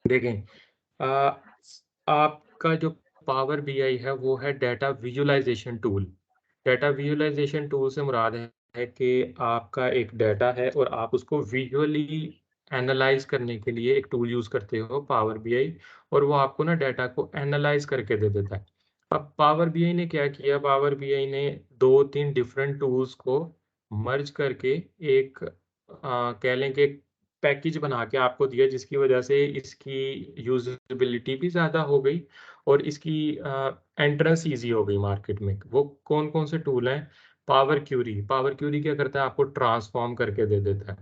देखें, आ, आपका जो पावर बीआई है वो है data visualisation tool. Data visualisation tool से मुराद है कि आपका एक डाटा है और आप उसको विजुअली एनालाइज करने के लिए एक टूल यूज करते हो पावर बीआई, और वो आपको ना डाटा को एनालाइज करके दे देता है। अब पावर बीआई ने क्या किया, पावर बीआई ने दो तीन डिफरेंट टूल्स को मर्ज करके एक कह लें कि पैकेज बना के आपको दिया, जिसकी वजह से इसकी यूजेबिलिटी भी ज़्यादा हो गई और इसकी एंट्रेंस ईजी हो गई मार्केट में। वो कौन कौन से टूल हैं? Power Curie. पावर क्यूरी क्या करता है, आपको ट्रांसफॉर्म करके दे देता है।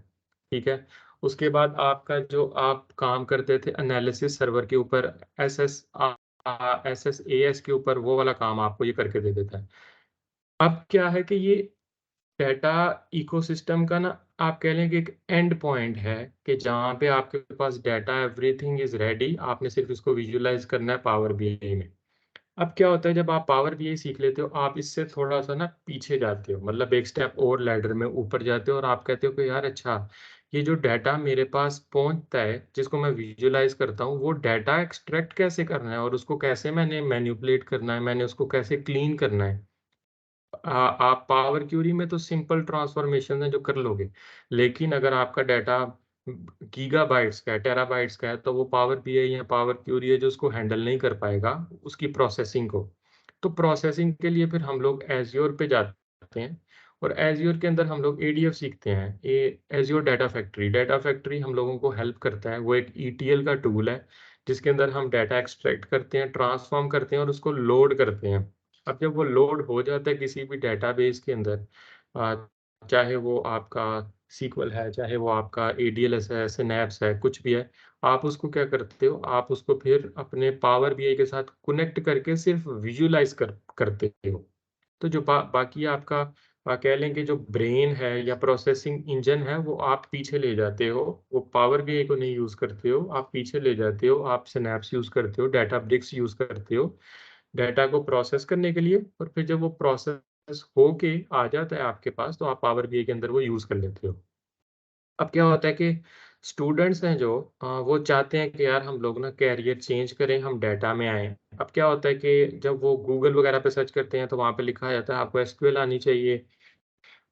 ठीक है। उसके बाद आपका जो आप काम करते थे एनालिसिस सर्वर के ऊपर, SSAS के ऊपर, वो वाला काम आपको ये करके दे देता है। अब क्या है कि ये डेटा इकोसिस्टम का ना, आप कह लें कि एक एंड पॉइंट है कि जहाँ पे आपके पास डेटा एवरीथिंग इज रेडी, आपने सिर्फ इसको विजुअलाइज करना है पावर बीआई में। अब क्या होता है, जब आप पावर बीआई सीख लेते हो, आप इससे थोड़ा सा ना पीछे जाते हो, मतलब एक स्टेप और लैडर में ऊपर जाते हो, और आप कहते हो कि यार अच्छा, ये जो डाटा मेरे पास पहुंचता है जिसको मैं विजुअलाइज करता हूँ, वो डाटा एक्सट्रैक्ट कैसे करना है और उसको कैसे मैंने मैन्युपुलेट करना है, मैंने उसको कैसे क्लीन करना है। आप पावर क्यूरी में तो सिंपल ट्रांसफॉर्मेशन है जो कर लोगे, लेकिन अगर आपका डाटा गीगाबाइट्स का है, टेराबाइट्स का है, तो वो पावर बीआई या पावर क्यूरी है जो उसको हैंडल नहीं कर पाएगा, उसकी प्रोसेसिंग को। तो प्रोसेसिंग के लिए फिर हम लोग एज़्योर पे जाते हैं, और एज़्योर के अंदर हम लोग एडीएफ सीखते हैं। ये एज़्योर डाटा फैक्ट्री हम लोगों को हेल्प करता है। वो एक ईटीएल का टूल है जिसके अंदर हम डाटा एक्सट्रैक्ट करते हैं, ट्रांसफॉर्म करते हैं और उसको लोड करते हैं। अब जब वो लोड हो जाता है किसी भी डेटाबेस के अंदर, अ, चाहे वो आपका सीक्वल है, चाहे वो आपका एडीएलएस है, सिनैप्स है, कुछ भी है, आप उसको क्या करते हो, आप उसको फिर अपने पावर बीआई के साथ कनेक्ट करके सिर्फ विजुअलाइज करते हो। तो जो बाकी आपका कह लें कि जो ब्रेन है या प्रोसेसिंग इंजन है, वो आप पीछे ले जाते हो। वो पावर बीआई को नहीं यूज़ करते हो, आप पीछे ले जाते हो, आप सिनैप्स यूज़ करते हो, डाटाब्रिक्स यूज़ करते हो डाटा को प्रोसेस करने के लिए, और फिर जब वो प्रोसेस होके आ जाता है आपके पास, तो आप पावर बीआई के अंदर वो यूज़ कर लेते हो। अब क्या होता है कि स्टूडेंट्स हैं जो वो चाहते हैं कि यार हम लोग ना कैरियर चेंज करें, हम डाटा में आएँ। अब क्या होता है कि जब वो गूगल वगैरह पे सर्च करते हैं, तो वहाँ पे लिखा जाता है आपको एसक्यूएल आनी चाहिए,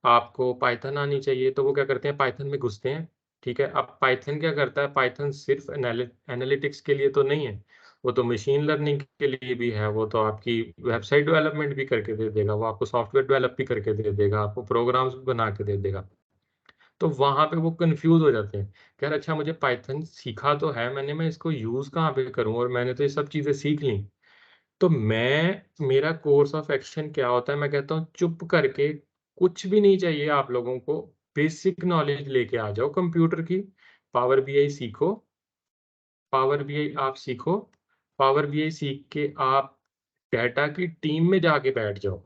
आपको पाइथन आनी चाहिए, तो वो क्या करते हैं, पाइथन में घुसते हैं। ठीक है, अब पाइथन क्या करता है, पाइथन सिर्फ एनालिटिक्स के लिए तो नहीं है, वो तो मशीन लर्निंग के लिए भी है। वो तो आपकी वेबसाइट डेवलपमेंट भी करके दे देगा, वो आपको सॉफ्टवेयर डेवलप भी करके दे देगा, आपको प्रोग्राम्स भी बना के दे देगा। तो वहाँ पे वो कन्फ्यूज़ हो जाते हैं कि यार अच्छा, मुझे पाइथन सीखा तो है मैंने, मैं इसको यूज़ कहाँ पे करूँ, और मैंने तो ये सब चीज़ें सीख ली। तो मेरा कोर्स ऑफ एक्शन क्या होता है, मैं कहता हूँ चुप करके, कुछ भी नहीं चाहिए आप लोगों को, बेसिक नॉलेज लेके आ जाओ कंप्यूटर की, पावर बीआई सीखो, पावर बीआई आप सीखो, पावर बीआई सीख के आप डाटा की टीम में जाके बैठ जाओ।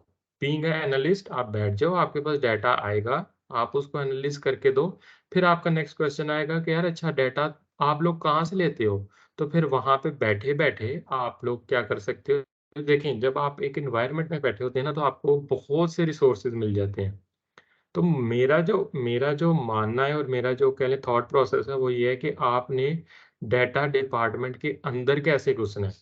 बीइंग अ एनालिस्ट आप बैठ जाओ, आपके पास डाटा आएगा, आप उसको एनालिस करके दो। फिर आपका नेक्स्ट क्वेश्चन आएगा कि यार अच्छा, डाटा आप लोग कहाँ से लेते हो? तो फिर वहाँ पे बैठे-बैठे आप लोग क्या कर सकते हो, देखें जब आप एक एनवायरनमेंट में बैठे होते हैं ना, तो आपको बहुत से रिसोर्सेज़ मिल जाते हैं। तो मेरा जो मानना है और मेरा जो कह लें थॉट प्रोसेस है, वो ये है कि आपने डाटा डिपार्टमेंट के अंदर कैसे घुसना है,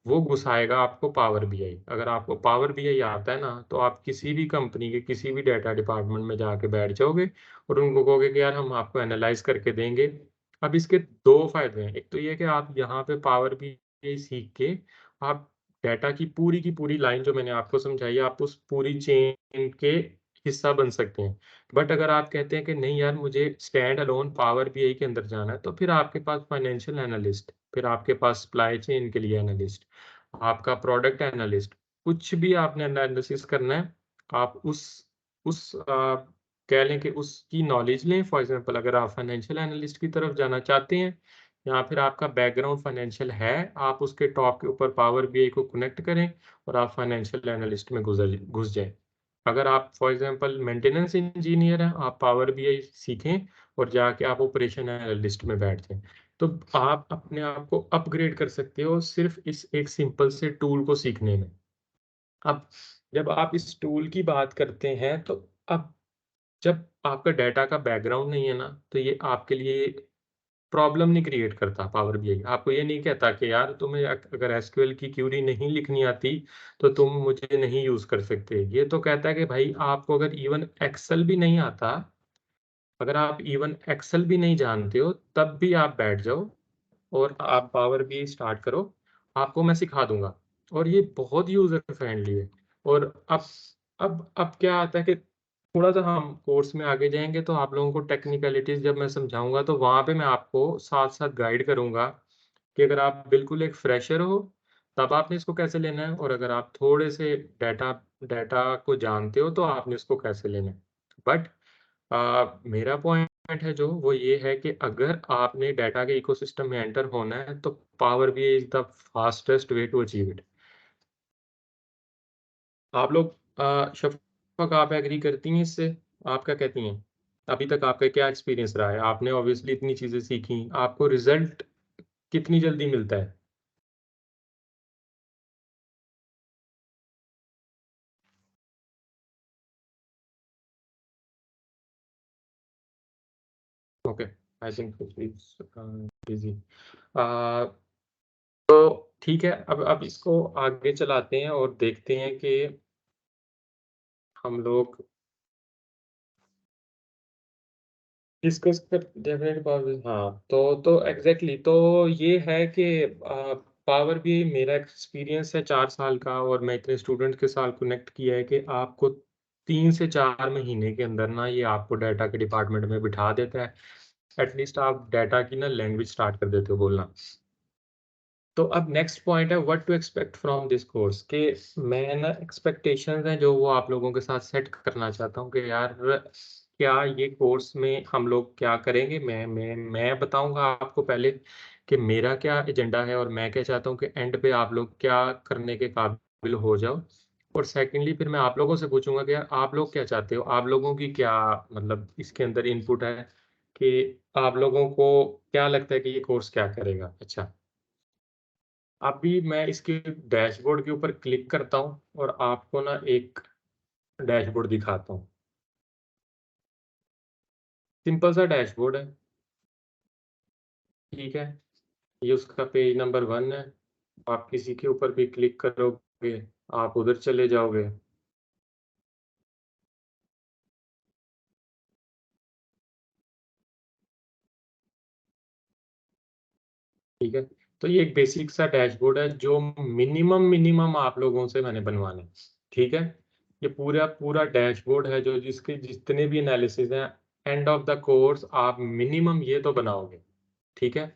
वो घुसाएगा आपको पावर बीआई। अगर आपको पावर बीआई आता है ना, तो आप किसी भी कंपनी के किसी भी डाटा डिपार्टमेंट में जाके बैठ जाओगे और उनको कहोगे कि यार हम आपको एनालाइज़ करके देंगे। अब इसके 2 फ़ायदे हैं, एक तो ये है कि आप यहाँ पे पावर बीआई सीख के आप डाटा की पूरी लाइन जो मैंने आपको समझाई है, आप उस पूरी चेन के हिस्सा बन सकते हैं। बट अगर आप कहते हैं कि नहीं यार, मुझे स्टैंड अलोन पावर बीआई के अंदर जाना है, तो फिर आपके पास फाइनेंशियल एनालिस्ट, फिर आपके पास सप्लाई चेन के लिए एनालिस्ट, आपका प्रोडक्ट एनालिस्ट, कुछ भी आपने एनालिसिस करना है, आप उस कह लें कि उसकी नॉलेज लें। फॉर एग्ज़ाम्पल अगर आप फाइनेंशियल एनालिस्ट की तरफ जाना चाहते हैं, या फिर आपका बैकग्राउंड फाइनेंशियल है, आप उसके टॉप के ऊपर पावर बीआई को कनेक्ट करें और आप फाइनेंशियल एनालिस्ट में घुस जाएँ। अगर आप फॉर एग्ज़ाम्पल मेंटेनेंस इंजीनियर हैं, आप पावर बीआई सीखें और जाके आप ऑपरेशन एनालिस्ट में बैठ जाएँ। तो आप अपने आप को अपग्रेड कर सकते हो सिर्फ़ इस एक सिंपल से टूल को सीखने में। अब जब आप इस टूल की बात करते हैं, तो अब जब आपका डाटा का बैकग्राउंड नहीं है ना, तो ये आपके लिए प्रॉब्लम नहीं क्रिएट करता पावर बीआई। आपको ये नहीं कहता कि यार तुम्हें अगर एसक्यूएल की क्यूरी नहीं लिखनी आती तो तुम मुझे नहीं यूज कर सकते। ये तो कहता है कि भाई आपको अगर इवन एक्सेल भी नहीं आता, अगर आप इवन एक्सेल भी नहीं जानते हो, तब भी आप बैठ जाओ और आप पावर बीआई स्टार्ट करो, आपको मैं सिखा दूंगा। और ये बहुत यूजर फ्रेंडली है। और अब क्या आता है कि थोड़ा सा हम कोर्स में आगे जाएंगे तो आप लोगों को टेक्निकलिटीज जब मैं समझाऊंगा तो वहां पे मैं आपको साथ साथ गाइड करूंगा कि अगर आप बिल्कुल एक फ्रेशर हो तब आपने इसको कैसे लेना है, और अगर आप थोड़े से डाटा डाटा को जानते हो तो आपने इसको कैसे लेना है। बट मेरा पॉइंट है जो वो ये है कि अगर आपने डाटा के इकोसिस्टम में एंटर होना है तो Power BI is the fastest way to achieve it. आप लोग शफक, आप एग्री करती हैं इससे? आप क्या कहती हैं? अभी तक आपका क्या एक्सपीरियंस रहा है? आपने ऑब्वियसली इतनी चीजें सीखी, आपको रिजल्ट कितनी जल्दी मिलता है? Okay, I think it's easy. तो ठीक है, अब इसको आगे चलाते हैं और देखते हैं कि हम लोग डिस्कस कर डेफिनेट पावर। हाँ, तो एग्जैक्टली तो ये है कि पावर भी मेरा एक्सपीरियंस है 4 साल का, और मैं इतने स्टूडेंट्स के साथ कनेक्ट किया है कि आपको 3 से 4 महीने के अंदर ना ये आपको डाटा के डिपार्टमेंट में बिठा देता है। एटलीस्ट आप डाटा की ना लैंग्वेज स्टार्ट कर देते हो बोलना। तो अब नेक्स्ट पॉइंट है what to expect from this course, के मैं ना एक्सपेक्टेशंस हैं जो वो आप लोगों के साथ सेट करना चाहता हूँ कि यार क्या ये कोर्स में हम लोग क्या करेंगे। मैं बताऊंगा आपको पहले कि मेरा क्या एजेंडा है और मैं क्या चाहता हूँ कि एंड पे आप लोग क्या करने के काबिल हो जाओ। और सेकेंडली फिर मैं आप लोगों से पूछूंगा कि यार आप लोग क्या चाहते हो, आप लोगों की क्या मतलब इसके अंदर इनपुट है, कि आप लोगों को क्या लगता है कि ये कोर्स क्या करेगा। अच्छा, अभी मैं इसके डैशबोर्ड के ऊपर क्लिक करता हूँ और आपको ना एक डैशबोर्ड दिखाता हूँ। सिंपल सा डैशबोर्ड है, ठीक है। ये उसका पेज नंबर 1 है। आप किसी के ऊपर भी क्लिक करोगे, आप उधर चले जाओगे, ठीक है। तो ये एक बेसिक सा डैशबोर्ड है जो मिनिमम मिनिमम आप लोगों से मैंने बनवाने हैं, ठीक है। ये पूरा पूरा डैशबोर्ड है जो जिसके जितने भी एनालिसिस हैं, एंड ऑफ द कोर्स आप मिनिमम ये तो बनाओगे, ठीक है।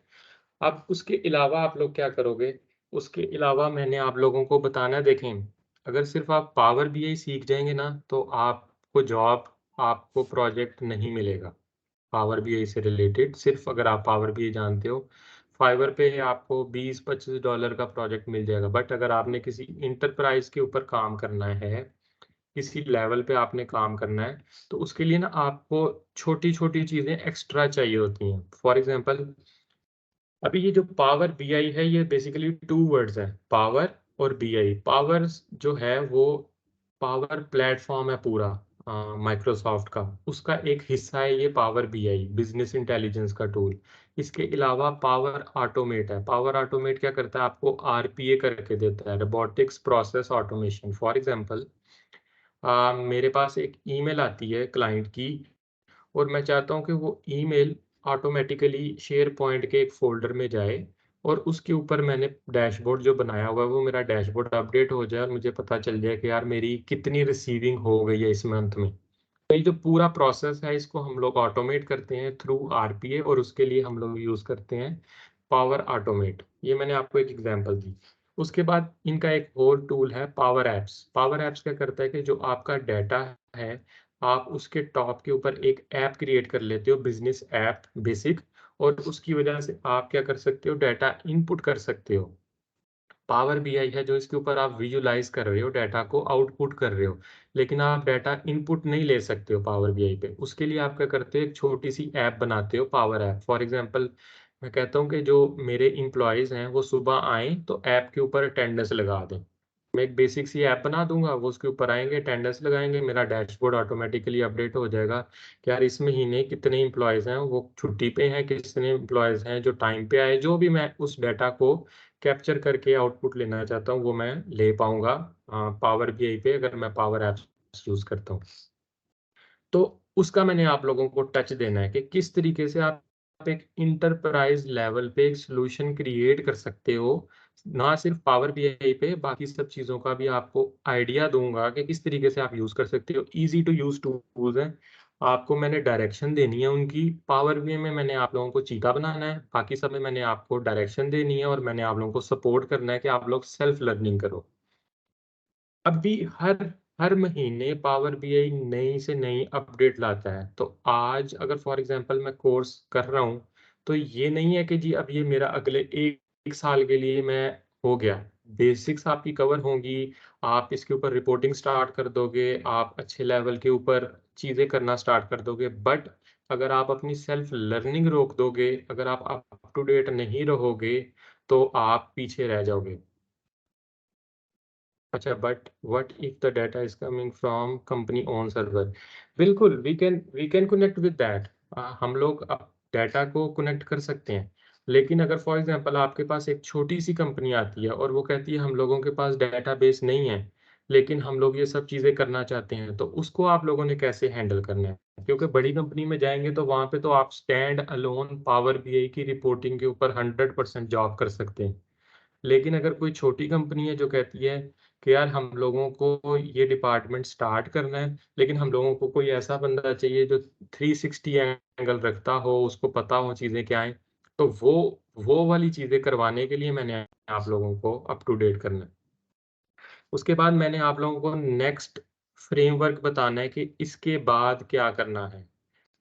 अब उसके अलावा आप लोग क्या करोगे? उसके अलावा मैंने आप लोगों को बताना है, देखें, अगर सिर्फ आप पावर बीआई सीख जाएंगे ना तो आपको जॉब, आपको प्रोजेक्ट नहीं मिलेगा पावर बीआई से रिलेटेड। सिर्फ अगर आप पावर बीआई जानते हो, फाइवर पे आपको $20-25 का प्रोजेक्ट मिल जाएगा। बट अगर आपने किसी इंटरप्राइज के ऊपर काम करना है, किसी लेवल पे आपने काम करना है, तो उसके लिए ना आपको छोटी छोटी चीज़ें एक्स्ट्रा चाहिए होती हैं। फॉर एग्जांपल, अभी ये जो पावर बीआई है ये बेसिकली 2 वर्ड्स है, पावर और बीआई। पावर जो है वो पावर प्लेटफॉर्म है पूरा माइक्रोसॉफ्ट का, उसका एक हिस्सा है ये पावर बीआई, बिजनेस इंटेलिजेंस का टूल। इसके अलावा पावर ऑटोमेट है। पावर ऑटोमेट क्या करता है? आपको आरपीए करके देता है, robotics process automation. For example, मेरे पास एक ईमेल आती है क्लाइंट की, और मैं चाहता हूँ कि वो ईमेल ऑटोमेटिकली शेयर पॉइंट के एक फ़ोल्डर में जाए, और उसके ऊपर मैंने डैशबोर्ड जो बनाया हुआ है वो मेरा डैशबोर्ड अपडेट हो जाए और मुझे पता चल जाए कि यार मेरी कितनी रिसीविंग हो गई है इस मंथ में। तो ये जो पूरा प्रोसेस है इसको हम लोग ऑटोमेट करते हैं थ्रू आरपीए, और उसके लिए हम लोग यूज़ करते हैं पावर ऑटोमेट। ये मैंने आपको एक एग्जांपल दी। उसके बाद इनका एक और टूल है पावर एप्स। पावर एप्स क्या करता है कि जो आपका डाटा है, आप उसके टॉप के ऊपर एक ऐप क्रिएट कर लेते हो, बिजनेस ऐप बेसिक, और उसकी वजह से आप क्या कर सकते हो? डाटा इनपुट कर सकते हो। पावर बीआई है जो इसके ऊपर आप विजुलाइज कर रहे हो, डाटा को आउटपुट कर रहे हो, लेकिन आप डाटा इनपुट नहीं ले सकते हो पावर बीआई पे। उसके लिए आप क्या करते हो? एक छोटी सी ऐप बनाते हो, पावर ऐप। फॉर एग्जांपल, मैं कहता हूँ कि जो मेरे इम्प्लॉयज़ हैं वो सुबह आएँ तो ऐप के ऊपर अटेंडेंस लगा दें, मैं एक बेसिक सी ऐप बना दूँगा, वो उसके ऊपर आएँगे, अटेंडेंस लगाएँगे, मेरा डैशबोर्ड ऑटोमैटिकली अपडेट हो जाएगा कि यार इस महीने कितने एम्प्लॉइज़ हैं, वो छुट्टी पे हैं, कितने एम्प्लॉइज़ हैं जो टाइम पे आए। जो भी मैं उस डाटा को कैप्चर करके आउटपुट लेना चाहता हूँ, वो मैं ले पाऊँगा पावर बीआई पे, अगर मैं पावर ऐप्स यूज़ करता हूँ। तो उसका मैंने आप लोगों को टच देना है कि किस तरीके से आप एक इंटरप्राइज़ लेवल पे एक सॉल्यूशन क्रिएट कर सकते हो। ना सिर्फ़ पावर बीआई पे, बाकी सब चीज़ों का भी आपको आइडिया दूँगा कि किस तरीके से आप यूज़ कर सकते हो। ईज़ी टू यूज़ टूल्स हैं। आपको मैंने डायरेक्शन देनी है उनकी। पावर बीआई में मैंने आप लोगों को चीता बनाना है, बाकी सब में मैंने आपको डायरेक्शन देनी है और मैंने आप लोगों को सपोर्ट करना है कि आप लोग सेल्फ लर्निंग करो। अभी हर हर महीने पावर बीआई नई से नई अपडेट लाता है। तो आज अगर फॉर एग्ज़ाम्पल मैं कोर्स कर रहा हूँ, तो ये नहीं है कि जी अब ये मेरा अगले 1 साल के लिए मैं हो गया। बेसिक्स आपकी कवर होंगी, आप इसके ऊपर रिपोर्टिंग स्टार्ट कर दोगे, आप अच्छे लेवल के ऊपर चीज़ें करना स्टार्ट कर दोगे। बट अगर आप अपनी सेल्फ लर्निंग रोक दोगे, अगर आप अप टू डेट नहीं रहोगे, तो आप पीछे रह जाओगे। अच्छा, but what if the data is coming from company own server? बिल्कुल, we can connect with that. हम लोग डाटा को कनेक्ट कर सकते हैं। लेकिन अगर फॉर एग्जांपल आपके पास एक छोटी सी कंपनी आती है और वो कहती है हम लोगों के पास डेटाबेस नहीं है, लेकिन हम लोग ये सब चीज़ें करना चाहते हैं, तो उसको आप लोगों ने कैसे हैंडल करना है? क्योंकि बड़ी कंपनी में जाएँगे तो वहाँ पे तो आप स्टैंड अलोन पावर बीआई की रिपोर्टिंग के ऊपर 100% जॉब कर सकते हैं। लेकिन अगर कोई छोटी कंपनी है जो कहती है कि यार हम लोगों को ये डिपार्टमेंट स्टार्ट करना है, लेकिन हम लोगों को कोई ऐसा बंदा चाहिए जो 360 एंगल रखता हो, उसको पता हो चीज़ें क्या हैं, तो वो वाली चीज़ें करवाने के लिए मैंने आप लोगों को अप टू डेट करना है। उसके बाद मैंने आप लोगों को नेक्स्ट फ्रेमवर्क बताना है कि इसके बाद क्या करना है।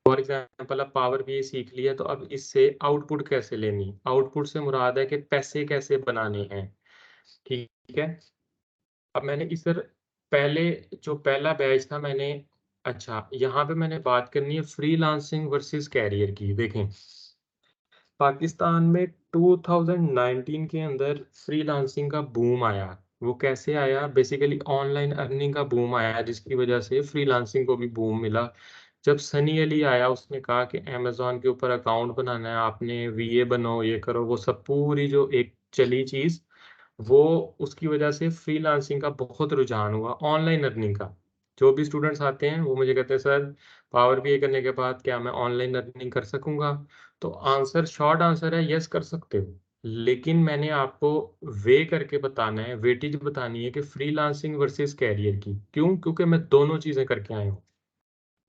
फॉर एग्ज़ाम्पल अब पावर बीआई सीख लिया, तो अब इससे आउटपुट कैसे लेनी? आउटपुट से मुराद है कि पैसे कैसे बनाने हैं, ठीक है? अब मैंने इस सर पहले जो पहला बैच था मैंने अच्छा, यहाँ पे मैंने बात करनी है फ्रीलांसिंग वर्सेस कैरियर की। देखें, पाकिस्तान में 2019 के अंदर फ्रीलांसिंग का बूम आया। वो कैसे आया? बेसिकली ऑनलाइन अर्निंग का बूम आया, जिसकी वजह से फ्रीलांसिंग को भी बूम मिला। जब सनी अली आया, उसने कहा कि अमेज़न के ऊपर अकाउंट बनाना है आपने, वीए बनो, ये करो, वो सब पूरी जो एक चली चीज़, वो उसकी वजह से फ्रीलांसिंग का बहुत रुझान हुआ, ऑनलाइन अर्निंग का। जो भी स्टूडेंट्स आते हैं, वो मुझे कहते हैं, "सर, पावर बीआई करने के बाद क्या मैं ऑनलाइन अर्निंग कर सकूँगा?" तो शॉर्ट आंसर है, येस कर सकते हो। लेकिन मैंने आपको वे करके बताना है, वेटेज बतानी है कि फ्रीलांसिंग वर्सेस कैरियर की। क्यों? क्योंकि मैं दोनों चीज़ें करके आया हूँ।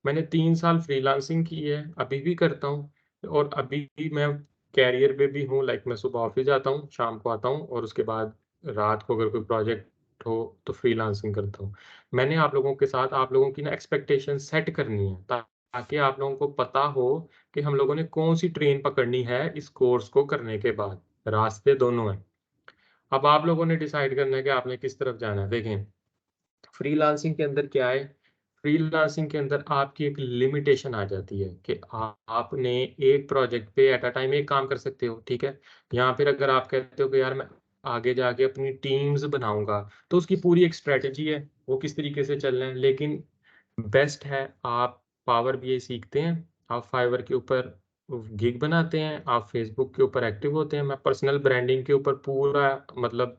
मैंने 3 साल फ्रीलांसिंग की है, अभी भी करता हूँ और अभी भी मैं कैरियर पे भी हूँ। लाइक मैं सुबह ऑफ़िस जाता हूँ, शाम को आता हूँ और उसके बाद रात को अगर कोई प्रोजेक्ट हो तो फ्रीलांसिंग करता हूँ। मैंने आप लोगों के साथ आप लोगों की ना एक्सपेक्टेशन सेट करनी है, ताकि आप लोगों को पता हो कि हम लोगों ने कौन-सी ट्रेन पकड़नी है इस कोर्स को करने के बाद। रास्ते दोनों हैं। अब आप लोगों ने डिसाइड करना है कि आपने किस तरफ जाना है। देखें, फ्रीलांसिंग के अंदर क्या है? फ्रीलांसिंग के अंदर आपकी एक लिमिटेशन आ जाती है कि आपने एक प्रोजेक्ट पे एट अ टाइम एक काम कर सकते हो, ठीक है? यहाँ फिर अगर आप कहते हो कि यार मैं आगे जाके अपनी टीम्स बनाऊँगा, तो उसकी पूरी एक स्ट्रैटेजी है, वो किस तरीके से चलना है। लेकिन बेस्ट है आप पावर बीआई सीखते हैं, आप फाइवर के ऊपर गिग बनाते हैं, आप फेसबुक के ऊपर एक्टिव होते हैं। मैं पर्सनल ब्रांडिंग के ऊपर पूरा मतलब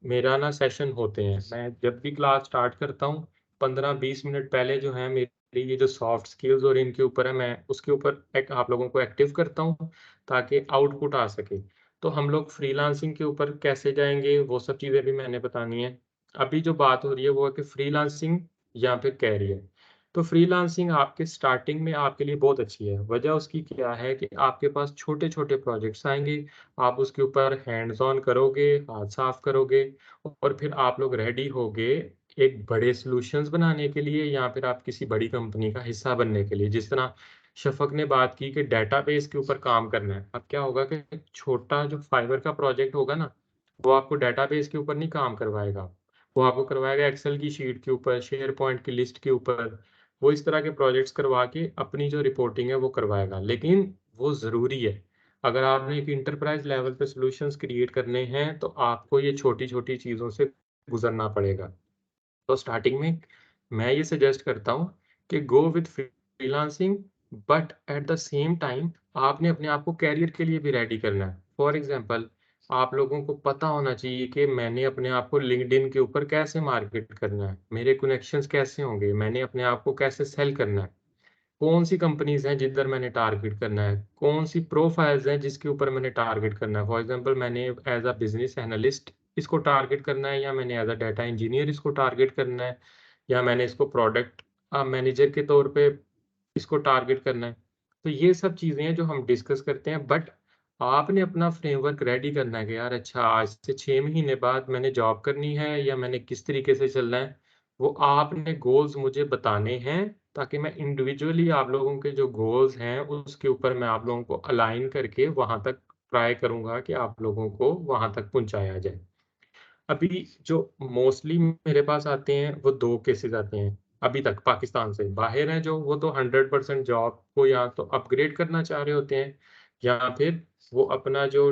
मेरा ना सेशन होते हैं। मैं जब भी क्लास स्टार्ट करता हूँ, 15-20 मिनट पहले जो है मेरी ये जो सॉफ्ट स्किल्स और इनके ऊपर है, मैं उसके ऊपर एक आप लोगों को एक्टिव करता हूँ, ताकि आउटपुट आ सके। तो हम लोग फ्रीलांसिंग के ऊपर कैसे जाएँगे, वो सब चीज़ें भी मैंने बतानी है। अभी जो बात हो रही है वो है कि फ्रीलांसिंग या फिर कैरियर। तो फ्रीलांसिंग आपके स्टार्टिंग में आपके लिए बहुत अच्छी है। वजह उसकी क्या है कि आपके पास छोटे-छोटे प्रोजेक्ट्स आएँगे, आप उसके ऊपर हैंड्स ऑन करोगे, हाथ साफ करोगे और फिर आप लोग रेडी होगे एक बड़े सॉल्यूशंस बनाने के लिए या फिर आप किसी बड़ी कंपनी का हिस्सा बनने के लिए। जिस तरह शफ़क़ ने बात की कि डेटाबेस के ऊपर काम करना है। अब क्या होगा कि छोटा जो फाइवर का प्रोजेक्ट होगा ना, वो आपको डेटाबेस के ऊपर नहीं काम करवाएगा। वो आपको करवाएगा एक्सेल की शीट के ऊपर, शेयर पॉइंट की लिस्ट के ऊपर। वो इस तरह के प्रोजेक्ट्स करवा के अपनी जो रिपोर्टिंग है वो करवाएगा। लेकिन वो ज़रूरी है। अगर आपने एक एंटरप्राइज़ लेवल पे सॉल्यूशंस क्रिएट करने हैं, तो आपको ये छोटी-छोटी चीज़ों से गुज़रना पड़ेगा। तो स्टार्टिंग में मैं ये सजेस्ट करता हूँ कि go with freelancing, but at the same time आपने अपने आप को करियर के लिए भी रेडी करना है। फॉर एग्ज़ाम्पल, आप लोगों को पता होना चाहिए कि मैंने अपने आप को लिंक्डइन के ऊपर कैसे मार्केट करना है, मेरे कनेक्शंस कैसे होंगे, मैंने अपने आप को कैसे सेल करना है। कौन-सी कंपनीज़ हैं जिधर मैंने टारगेट करना है? कौन-सी प्रोफाइल्स हैं जिसके ऊपर मैंने टारगेट करना है? फॉर एग्ज़ाम्पल मैंने एज़ अ बिज़नेस एनालिस्ट इसको टारगेट करना है, या मैंने एज़ अ डाटा इंजीनियर इसको टारगेट करना है, या मैंने इसको प्रोडक्ट मैनेजर के तौर पे इसको टारगेट करना है। तो ये सब चीज़ें हैं जो हम डिस्कस करते हैं, बट आपने अपना फ्रेमवर्क रेडी करना है कि यार अच्छा, आज से 6 महीने बाद मैंने जॉब करनी है या मैंने किस तरीके से चलना है, वो आपने गोल्स मुझे बताने हैं, ताकि मैं इंडिविजुअली आप लोगों के जो गोल्स हैं उसके ऊपर मैं आप लोगों को अलाइन करके वहाँ तक ट्राई करूँगा कि आप लोगों को वहाँ तक पहुँचाया जाए। अभी जो मोस्टली मेरे पास आते हैं, वो 2 केसेज़ आते हैं, अभी तक पाकिस्तान से। बाहर हैं जो, वो तो 100% जॉब को या तो अपग्रेड करना चाह रहे होते हैं, या फिर वो अपना जो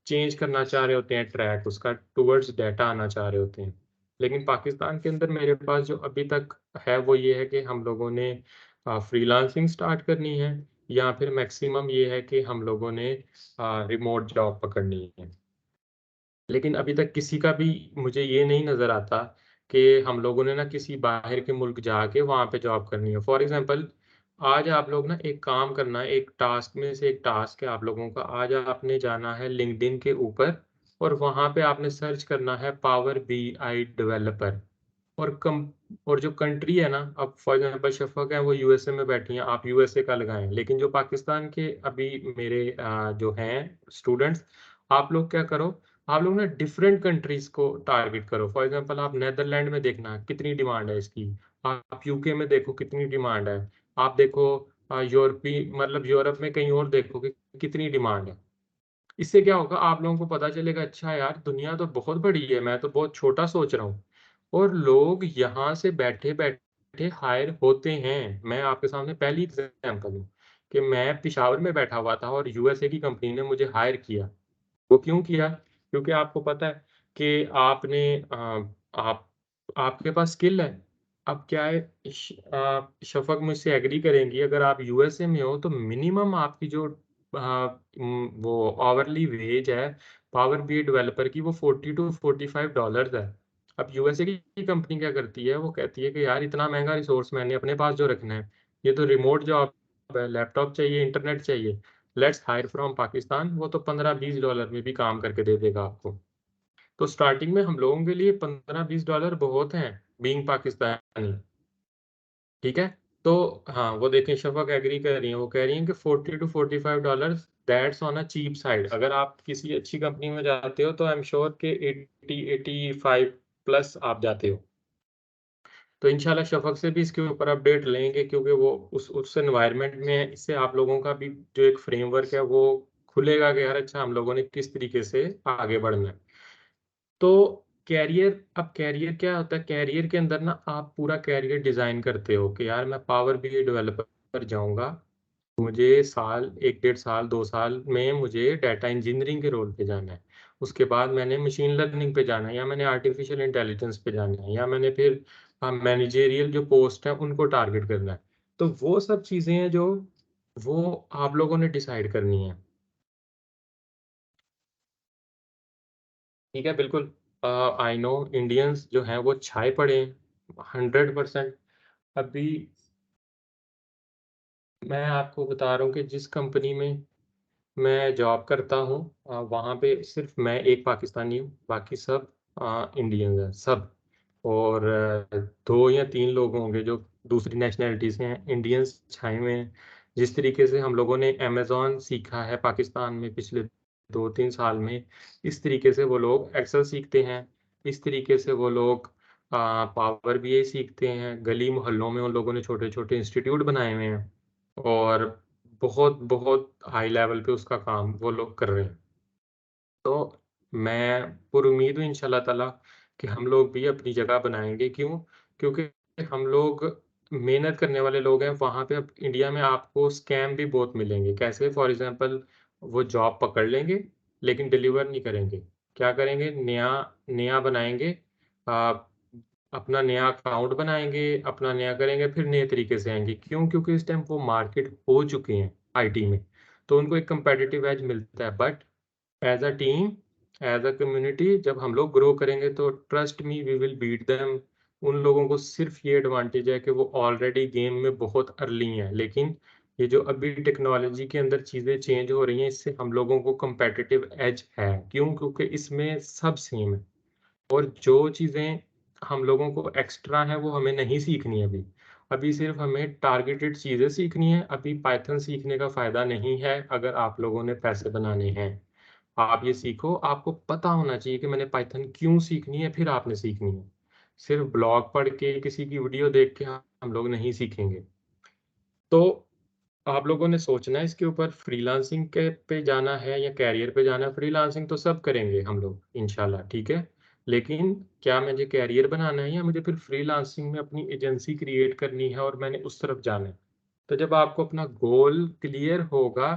चेंज करना चाह रहे होते हैं ट्रैक उसका, टुवर्ड्स डाटा आना चाह रहे होते हैं। लेकिन पाकिस्तान के अंदर मेरे पास जो अभी तक है, वो ये है कि हम लोगों ने फ्रीलांसिंग स्टार्ट करनी है, या फिर मैक्सिमम ये है कि हम लोगों ने रिमोट जॉब पकड़नी है। लेकिन अभी तक किसी का भी मुझे ये नहीं नज़र आता कि हम लोगों ने ना किसी बाहर के मुल्क जाके वहाँ पे जॉब करनी है। फॉर एग्ज़ाम्पल, आज आप लोग ना एक काम करना है, एक टास्क में से एक टास्क है आप लोगों का, आज आपने जाना है लिंक्डइन के ऊपर और वहाँ पे आपने सर्च करना है पावर बीआई डेवलपर। और कम और जो कंट्री है ना, अब फॉर एग्ज़ाम्पल शफ़क़ है, वो यूएसए में बैठी हैं, आप यूएसए का लगाएँ। लेकिन जो पाकिस्तान के अभी मेरे जो हैं स्टूडेंट्स, आप लोग क्या करो, आप लोग ना डिफरेंट कंट्रीज़ को टारगेट करो। फॉर एग्ज़ाम्पल, आप नीदरलैंड में देखना कितनी डिमांड है इसकी, आप यूके में देखो कितनी डिमांड है, आप देखो यूरोपी मतलब यूरोप में कहीं और देखो कि कितनी डिमांड है। इससे क्या होगा, आप लोगों को पता चलेगा, अच्छा यार दुनिया तो बहुत बड़ी है, मैं तो बहुत छोटा सोच रहा हूँ। और लोग यहाँ से बैठे-बैठे हायर होते हैं। मैं आपके सामने पहली एग्ज़ाम्पल हूँ कि मैं पेशावर में बैठा हुआ था और यूएसए की कंपनी ने मुझे हायर किया। वो क्यों किया? क्योंकि आपको पता है कि आप आपके पास स्किल है। अब क्या है, शफ़क़ मुझसे एग्री करेंगी, अगर आप यूएसए में हो तो मिनिमम आपकी जो वो आवरली वेज है पावर बीआई डेवलपर की, वो 40 टू $45 है। अब यूएसए की कंपनी क्या करती है, वो कहती है कि यार इतना महँगा रिसोर्स मैंने अपने पास जो रखना है, ये तो रिमोट जॉब है, लैपटॉप चाहिए, इंटरनेट चाहिए। लेट्स हायर फ्रॉम पाकिस्तान, वो तो $15-20 में भी काम करके दे देगा आपको। तो स्टार्टिंग में हम लोगों के लिए $15-20 बहुत हैं, बीइंग पाकिस्तानी, ठीक है? तो हाँ, वो देखें शफ़क़ एग्री कर रही हैं, वो कह रही हैं कि 40 to $45 that's on a cheap side. अगर आप किसी अच्छी कंपनी में जाते हो तो आई एम श्योर कि 80-85 प्लस आप जाते हो। तो इंशाल्लाह शफ़क़ से भी इसके ऊपर अपडेट लेंगे, क्योंकि वो उस एनवायरनमेंट में है। इससे आप लोगों का भी जो एक फ्रेमवर्क है वो खुलेगा कि यार अच्छा, हम लोगों ने किस तरीके से आगे बढ़ना है। तो कैरियर क्या होता है, कैरियर के अंदर ना आप पूरा कैरियर डिज़ाइन करते हो कि यार मैं पावर बीआई डेवलपर जाऊँगा। मुझे साल 1 डेढ़ साल, 2 साल में मुझे डाटा इंजीनियरिंग के रोल पे जाना है। उसके बाद मैंने मशीन लर्निंग पे जाना है, या मैंने आर्टिफ़िशियल इंटेलिजेंस पे जाना है, या मैंने फिर मैनेजेरियल जो पोस्ट है उनको टारगेट करना है। तो वो सब चीज़ें हैं जो वो आप लोगों ने डिसाइड करनी है। ठीक है, बिल्कुल। आई नो इंडियंस जो हैं वो छाए पड़े हैं 100%। अभी मैं आपको बता रहा हूँ कि जिस कंपनी में मैं जॉब करता हूँ, वहाँ पे सिर्फ़ मैं एक पाकिस्तानी हूँ, बाकी सब इंडियंस हैं, सब। और 2 या 3 लोग होंगे जो दूसरी नेशनैलिटी से हैं, इंडियंस छाए हुए हैं। जिस तरीके से हम लोगों ने अमेज़न सीखा है पाकिस्तान में पिछले 2-3 साल में, इस तरीके से वो लोग एक्सेल सीखते हैं, इस तरीके से वो लोग पावर बीआई सीखते हैं, गली-मोहल्लों में उन लोगों ने छोटे-छोटे इंस्टीट्यूट बनाए हुए हैं। और बहुत हाई लेवल पे उसका काम वो लोग कर रहे हैं। तो मैं पुरुमीद हूँ इंशाअल्लाह ताला कि हम लोग भी अपनी जगह बनाएँगे। क्यों? क्योंकि हम लोग मेहनत करने वाले लोग हैं। वहाँ पे अब इंडिया में आपको स्कैम भी बहुत मिलेंगे। कैसे? फॉर एग्ज़ाम्पल, वो जॉब पकड़ लेंगे, लेकिन डिलीवर नहीं करेंगे। क्या करेंगे? नया नया बनाएँगे, आप अपना नया अकाउंट बनाएँगे, अपना नया करेंगे, फिर नए तरीके से आएँगे। क्यों? क्योंकि इस टाइम वो मार्केट हो चुके हैं आईटी में, तो उनको एक कम्पेटिटिव एज मिलता है। But as a team, as a community जब हम लोग ग्रो करेंगे तो trust me we will beat them. उन लोगों को सिर्फ़ ये एडवांटेज है कि वो ऑलरेडी गेम में बहुत अर्ली हैं। लेकिन ये जो अभी टेक्नोलॉजी के अंदर चीज़ें चेंज हो रही हैं, इससे हम लोगों को कम्पेटिटिव एज है। क्यों? क्योंकि इसमें सब सेम है। और जो चीज़ें हम लोगों को एक्स्ट्रा हैं, वो हमें नहीं सीखनी है अभी। अभी सिर्फ़ हमें टारगेटेड चीज़ें सीखनी है। अभी पाइथन सीखने का फ़ायदा नहीं है अगर आप लोगों ने पैसे बनाने हैं। आप ये सीखो, आपको पता होना चाहिए कि मैंने पाइथन क्यों सीखनी है, फिर आपने सीखनी है। सिर्फ़ ब्लॉग पढ़ के, किसी की वीडियो देख के हम लोग नहीं सीखेंगे। तो आप लोगों ने सोचना है इसके ऊपर फ्रीलांसिंग के पे जाना है या करियर पे जाना है। फ्रीलांसिंग तो सब करेंगे हम लोग इंशाल्लाह, ठीक है? लेकिन क्या मुझे करियर बनाना है या मुझे फिर फ्रीलांसिंग में अपनी एजेंसी क्रिएट करनी है और मैंने उस तरफ जाना है? तो जब आपको अपना गोल क्लियर होगा,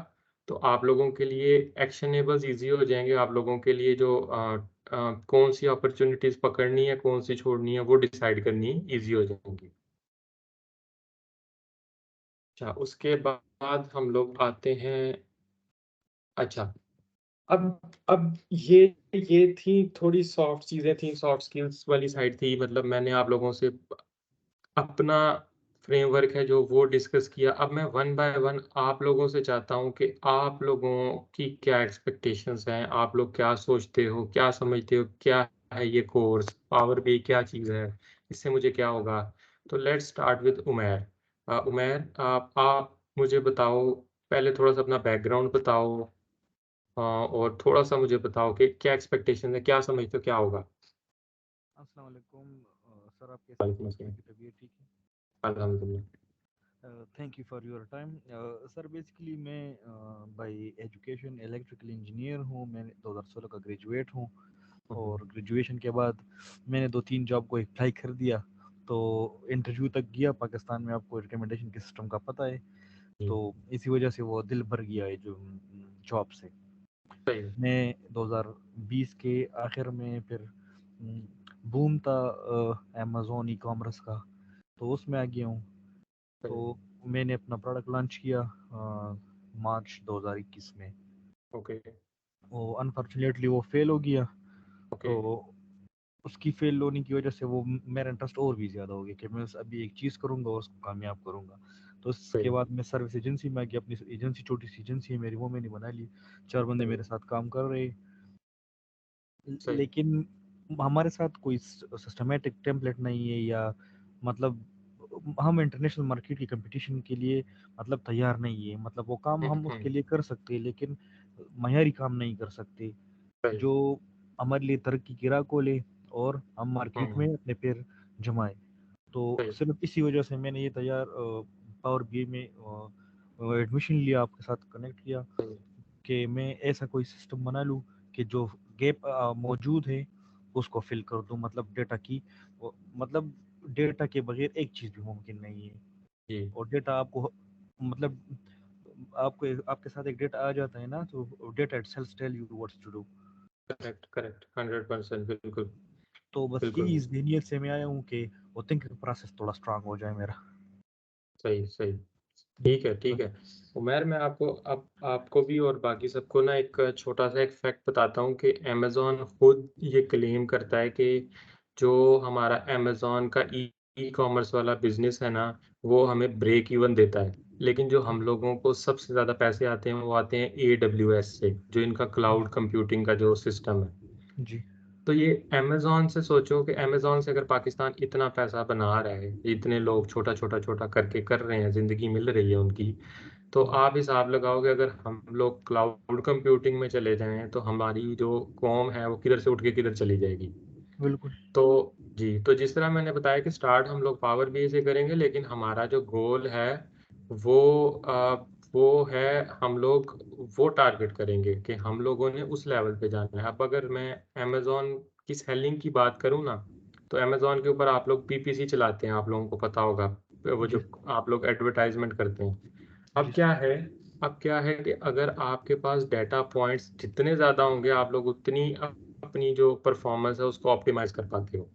तो आप लोगों के लिए एक्शनेबल्स ईज़ी हो जाएँगे। आप लोगों के लिए जो कौन-सी अपॉर्च्युनिटीज़ पकड़नी है, कौन-सी छोड़नी है, वो डिसाइड करनी ईज़ी हो जाएँगी। अच्छा, उसके बाद हम लोग आते हैं। अच्छा, अब ये थी थोड़ी सॉफ्ट चीज़ें थी, सॉफ्ट स्किल्स वाली साइड थी। मतलब मैंने आप लोगों से अपना फ्रेमवर्क है जो वो डिस्कस किया। अब मैं वन बाय वन आप लोगों से चाहता हूँ कि आप लोगों की क्या एक्सपेक्टेशंस हैं? आप लोग क्या सोचते हो? क्या समझते हो? क्या है ये कोर्स? पावर बीआई क्या चीज़ है? इससे मुझे क्या होगा? तो let's start with Umair. Umair, आप मुझे बताओ, पहले थोड़ा-सा अपना बैकग्राउंड बताओ। और थोड़ा-सा मुझे बताओ कि क्या एक्सपेक्टेशन है? क्या समझते हो क्या होगा? अस्सलाम वालेकुम। सर आप कैसे हैं? वालेकुम अस्सलाम। आपकी तबीयत ठीक है? अल्हम्दुलिल्लाह। Thank you for your time. Sir basically मैं बाय एजुकेशन इलेक्ट्रिकल इंजीनियर हूँ। मैं 2016 का ग्रेजुएट हूँ हुँ, हुँ। और ग्रेजुएशन के बाद मैंने 2-3 जॉब को अप्लाई कर दिया। तो इंटरव्यू तक गया पाकिस्तान में, आपको रिकमेंडेशन के सिस्टम का पता है। जी, तो इसी वजह से वो दिल भर गया है जो जॉब से। सही है, मैं 2020 के आखिर में फिर बूम था अमेज़न ई-कॉमर्स का, तो उसमें आ गया हूँ। सही है। तो मैंने अपना प्रोडक्ट लॉन्च किया मार्च 2021 में। ओके, वो अनफॉर्चुनेटली वो फेल हो गया। ओके, तो उसकी फेल होने की वजह से वो मेरा इंटरेस्ट और भी ज़्यादा हो गया कि मैं अभी एक चीज़ करूँगा और उसको कामयाब करूँगा। तो सही उसके है, बाद मैं सर्विस एजेंसी में आ गया। अपनी एजेंसी, छोटी सी एजेंसी है मेरी, वो मैंने बना ली। 4 बंदे सही है, मेरे साथ काम कर रहे। सही है। लेकिन हमारे साथ कोई सिस्टमेटिक टेम्पलेट नहीं है, या मतलब हम इंटरनेशनल मार्केट की कंपटीशन के लिए मतलब तैयार नहीं है। मतलब वो काम हुँ, हम हुँ, उसके लिए कर सकते हैं, लेकिन मयारी काम नहीं कर सकते सही है। जो हमारे लिए तरक्की की राह खोले और हम हुँ, मार्केट में हुँ, अपने पैर जमाए। तो सही है, सिर्फ इसी वजह से मैंने ये तैयार पावर बीआई में एडमिशन लिया, आपके साथ कनेक्ट किया सही है, कि मैं ऐसा कोई सिस्टम बना लूँ कि जो गैप मौजूद है उसको फिल कर दूँ। मतलब मतलब डेटा के बगैर एक चीज़ भी मुमकिन नहीं है। जी, और डेटा आपको मतलब आपको आपके साथ एक डेटा आ जाता है ना, तो data itself tell you what's to do. Correct, correct, 100% बिल्कुल, तो बस बिल्कुल, यही इस नीयत से मैं आया हूँ कि वो थिंकिंग प्रोसेस थोड़ा स्ट्रांग हो जाए मेरा। सही, सही। ठीक है, ठीक है। उमैर, मैं आपको अब आपको भी और बाकी सबको ना एक छोटा-सा एक फैक्ट बताता हूँ कि अमेज़न खुद ये क्लेम करता है कि जो हमारा अमेज़न का ई-कॉमर्स वाला बिज़नेस है ना, वो हमें ब्रेक इवन देता है। लेकिन जो हम लोगों को सबसे ज़्यादा पैसे आते हैं, वो आते हैं एडब्ल्यूएस से, जो इनका क्लाउड कंप्यूटिंग का जो सिस्टम है। जी। तो ये अमेज़न से सोचो कि अमेज़न से अगर पाकिस्तान इतना पैसा बना रहा है, इतने लोग छोटा-छोटा, छोटा करके कर रहे हैं, ज़िंदगी मिल रही है उनकी, तो आप हिसाब लगाओगे अगर हम लोग क्लाउड कंप्यूटिंग में चले जाएँ, तो हमारी जो कौम है, वो किधर से उठ के किधर चली जाएगी। बिल्कुल। तो जिस तरह मैंने बताया कि स्टार्ट हम लोग पावर बीआई से करेंगे, लेकिन हमारा जो गोल है, वो वो है हम लोग वो टारगेट करेंगे कि हम लोगों ने उस लेवल पे जाना है। अब अगर मैं अमेज़न की सेलिंग की बात करूँ ना, तो अमेज़न के ऊपर आप लोग पीपीसी चलाते हैं, आप लोगों को पता होगा। वो जी। जो आप लोग एडवर्टाइज़मेंट करते हैं। जी अब सर। क्या है अब क्या है कि अगर आपके पास डेटा पॉइंट्स जितने ज़्यादा होंगे, आप लोग उतनी अपनी जो परफ़ॉर्मेंस है, उसको ऑप्टिमाइज़ कर पाते हो।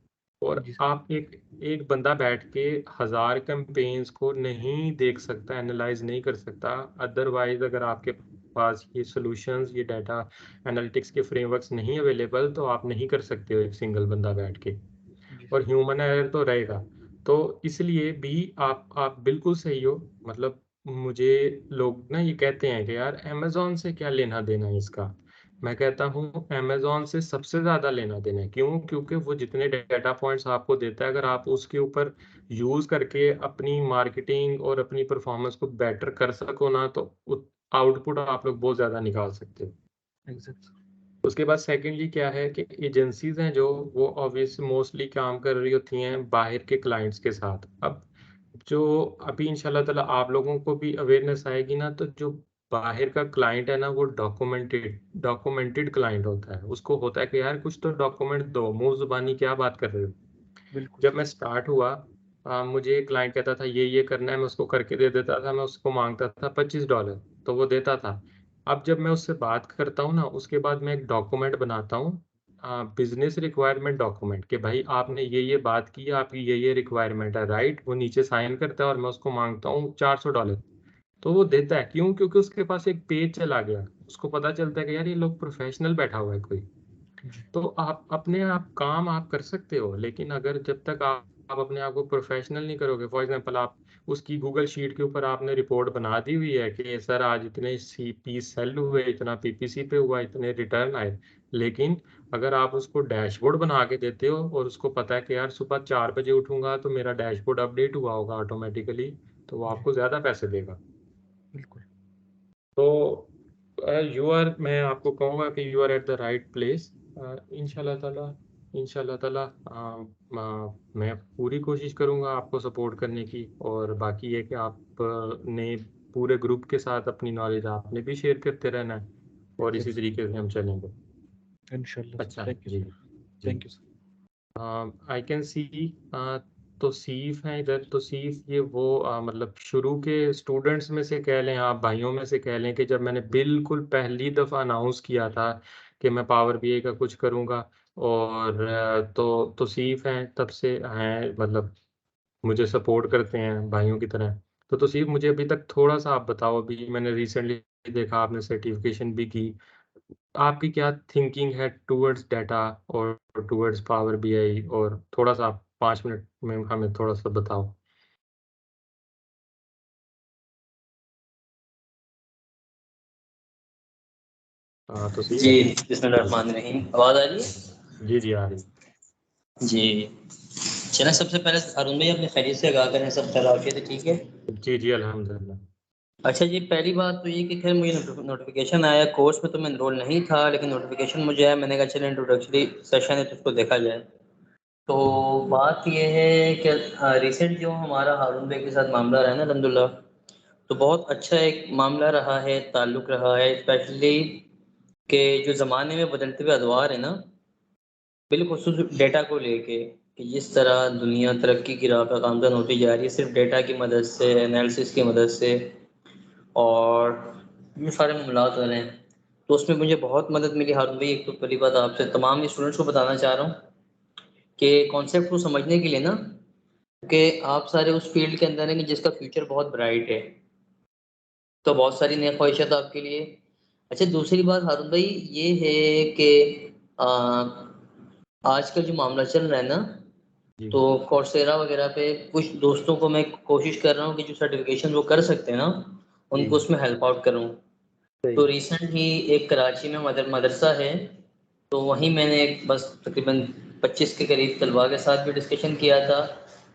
और जी सर। आप एक बंदा बैठ के 1000 कैंपेन्स को नहीं देख सकता, एनालाइज नहीं कर सकता। अदरवाइज अगर आपके पास ये सॉल्यूशंस, ये डाटा एनालिटिक्स के फ्रेमवर्क्स नहीं अवेलेबल, तो आप नहीं कर सकते हो एक सिंगल बंदा बैठ के, जी और सर। ह्यूमन एरर तो रहेगा। तो इसलिए भी आप बिल्कुल सही हो। मतलब मुझे लोग ना ये कहते हैं कि यार अमेजोन से क्या लेना देना है इसका। मैं कहता हूँ अमेजोन से सबसे ज्यादा लेना देना है। क्यों? क्योंकि वो जितने डेटा पॉइंट्स आपको देता है, अगर आप उसके ऊपर यूज करके अपनी मार्केटिंग और अपनी परफॉर्मेंस को बेटर कर सको ना, तो आउटपुट आप लोग बहुत ज्यादा निकाल सकते हो। Exact sir. उसके बाद सेकेंडली क्या है कि एजेंसीज हैं जो, वो ऑब्वियस मोस्टली काम कर रही होती हैं बाहर के क्लाइंट्स के साथ। अब जो अभी इंशाल्लाह ताला आप लोगों को भी अवेयरनेस आएगी ना, तो जो बाहर का क्लाइंट है ना, वो डॉक्यूमेंटेड क्लाइंट होता है। उसको होता है कि यार कुछ तो डॉक्यूमेंट दो, मुंह जुबानी क्या बात कर रहे हो। बिल्कुल जब सर। मैं स्टार्ट हुआ, मुझे क्लाइंट कहता था ये करना है, मैं उसको करके दे देता था। मैं उसको मांगता था $25, तो वो देता था। अब जब मैं उससे बात करता हूँ ना, उसके बाद मैं एक डॉक्यूमेंट बनाता हूँ, बिजनेस रिक्वायरमेंट डॉक्यूमेंट, कि भाई आपने ये बात की, आपकी ये रिक्वायरमेंट है, राइट। वो नीचे साइन करता है और मैं उसको मांगता हूँ $400। तो वो देता है। क्यों? क्योंकि उसके पास एक पेज चला गया, उसको पता चलता है कि यार ये लोग प्रोफेशनल बैठा हुआ है कोई। जी। तो आप अपने आप काम आप कर सकते हो, लेकिन अगर जब तक आप अपने आप को प्रोफेशनल नहीं करोगे। फॉर एग्जांपल, आप उसकी गूगल शीट के ऊपर आपने रिपोर्ट बना दी हुई है कि सर आज इतने सी पीस सेल हुए, इतना पीपीसी पे हुआ, इतने रिटर्न आए, लेकिन अगर आप उसको डैशबोर्ड बना के देते हो और उसको पता है कि यार सुबह 4 बजे उठूंगा तो मेरा डैशबोर्ड अपडेट हुआ होगा ऑटोमेटिकली, तो वो जी। आपको ज्यादा पैसे देगा। बिल्कुल। तो मैं आपको कहूँगा कि you are at the right place. इंशाल्लाह ताला, इंशाल्लाह ताला मैं पूरी कोशिश करूँगा आपको सपोर्ट करने की। और बाकी ये कि आप ने पूरे ग्रुप के साथ अपनी नॉलेज आपने भी शेयर करते रहना है, और इसी एग्जैक्ट सर। तरीके से हम चलेंगे। इंशाल्लाह सर। अच्छा, थैंक यू जी सर। जी। Thank you sir. I can see, तो सीफ है इधर। तो सीफ ये वो मतलब शुरू के स्टूडेंट्स में से कह लें, आप भाइयों में से कह लें कि जब मैंने बिल्कुल पहली दफ़ा अनाउंस किया था कि मैं पावर बीआई का कुछ करूँगा, और तो सीफ हैं तब से हैं, मतलब मुझे सपोर्ट करते हैं भाइयों की तरह। तो सीफ मुझे अभी तक थोड़ा सा आप बताओ। अभी मैंने रिसेंटली देखा आपने सर्टिफिकेशन भी की, आपकी क्या थिंकिंग है टूवर्ड्स डाटा और टूवर्ड्स पावर बीआई, और थोड़ा सा आप 5 मिनट में हमें थोड़ा सा बताओ। तो जी, सीख। जी बिस्मिल्लाहिर्रहमानिर्रहीम। आवाज़ आ रही है? जी जी, आ रही। जी। चलें, सबसे पहले अरुण भाई अपनी खैरियत से आगाह करें, सब खैरियत है, ठीक है? जी जी, अल्हम्दुलिल्लाह। अच्छा जी, पहली बात तो ये कि खैर मुझे नोटिफिकेशन आया, कोर्स में तो मैं एनरोल नहीं था, लेकिन नोटिफिकेशन मुझे आया, मैंने कहा चलें इंट्रोडक्टरी सेशन है तो उसको देखा जाए। तो बात ये है कि रिसेंट जो हमारा हारून भाई के साथ मामला रहा है ना, अल्हम्दुलिल्लाह, तो बहुत अच्छा एक मामला रहा है, ताल्लुक़ रहा है, स्पेशली कि जो ज़माने में बदलते हुए अदवार है ना, बिलख़ुसूस डेटा को लेके, कि जिस तरह दुनिया तरक्की की राह पे गामज़न होती जा रही है, सिर्फ़ डेटा की मदद से, एनालिसिस की मदद से, और ये सारे मामलात हो रहे हैं। तो उसमें मुझे बहुत मदद मिली हारून भाई। एक तो पहली बात आपसे तमाम स्टूडेंट्स को बताना चाह रहा हूँ कि कॉन्सेप्ट को समझने के लिए ना, कि आप सारे उस फ़ील्ड के अंदर हैं कि जिसका फ्यूचर बहुत ब्राइट है। तो बहुत सारी नई ख्वाहिशात आपके लिए। अच्छा, दूसरी बात हारून भाई ये है कि अ, आजकल जो मामला चल रहा है ना, जी तो कोर्सेरा वगैरह पे कुछ दोस्तों को मैं कोशिश कर रहा हूँ कि जो सर्टिफिकेशन वो कर सकते हैं ना, जी उनको उसमें हेल्प आउट करूँ। सही। तो रिसेंट ही एक कराची में मदरसा है, तो वहीं मैंने एक बस तकरीबन 25 के करीब तलबा के साथ भी डिस्कशन किया था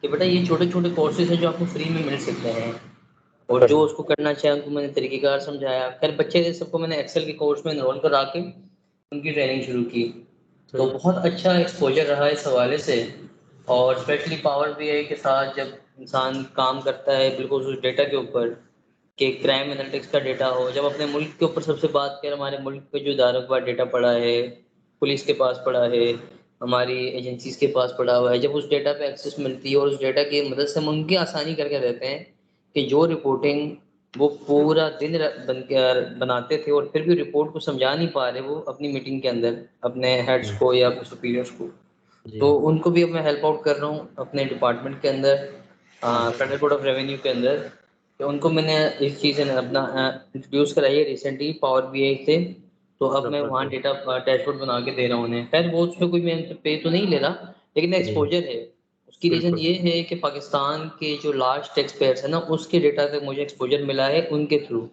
कि बेटा ये छोटे छोटे कोर्सेज हैं जो आपको फ्री में मिल सकते हैं, और जो सही। उसको करना चाहे उनको मैंने तरीक़ेकार समझाया। फिर बच्चे थे, सबको मैंने एक्सेल के कोर्स में एनरोल करा के उनकी ट्रेनिंग शुरू की। तो सही। बहुत अच्छा एक्सपोजर रहा इस हवाले से। और स्पेशली पावर बीआई के साथ जब इंसान काम करता है बिल्कुल उस डेटा के ऊपर, कि क्राइम एनालिटिक्स का डेटा हो, जब अपने मुल्क के ऊपर सबसे बात करें, हमारे मुल्क पे जो दारोगा डेटा पड़ा है, पुलिस के पास पड़ा है, हमारी एजेंसीज के पास पड़ा हुआ है, जब उस डेटा पे एक्सेस मिलती है और उस डेटा की मदद से हम उनकी आसानी करके देते हैं कि जो रिपोर्टिंग वो पूरा दिन बनाते थे और फिर भी रिपोर्ट को समझा नहीं पा रहे वो अपनी मीटिंग के अंदर अपने हेड्स जी को या अपने सुपीरियर्स को, जी। तो उनको भी अब मैं हेल्प आउट कर रहा हूँ अपने डिपार्टमेंट के अंदर, फेडरल कोड ऑफ रेवेन्यू के अंदर। तो उनको मैंने इस चीज़ से अपना इंट्रोड्यूस कराई है रिसेंटली पावर बीआई से। तो अब मैं वहाँ जबरदस्त। डेटा डैशबोर्ड बना के दे रहा हूँ उन्हें। खैर वो उसमें कोई मैं पे तो नहीं ले रहा, लेकिन जी, एक्सपोजर है। उसकी रीज़न बिल्कुल। ये है कि पाकिस्तान के जो लार्ज टैक्स पेयर्स हैं ना, उसके डेटा तक मुझे एक्सपोजर मिला है उनके थ्रू,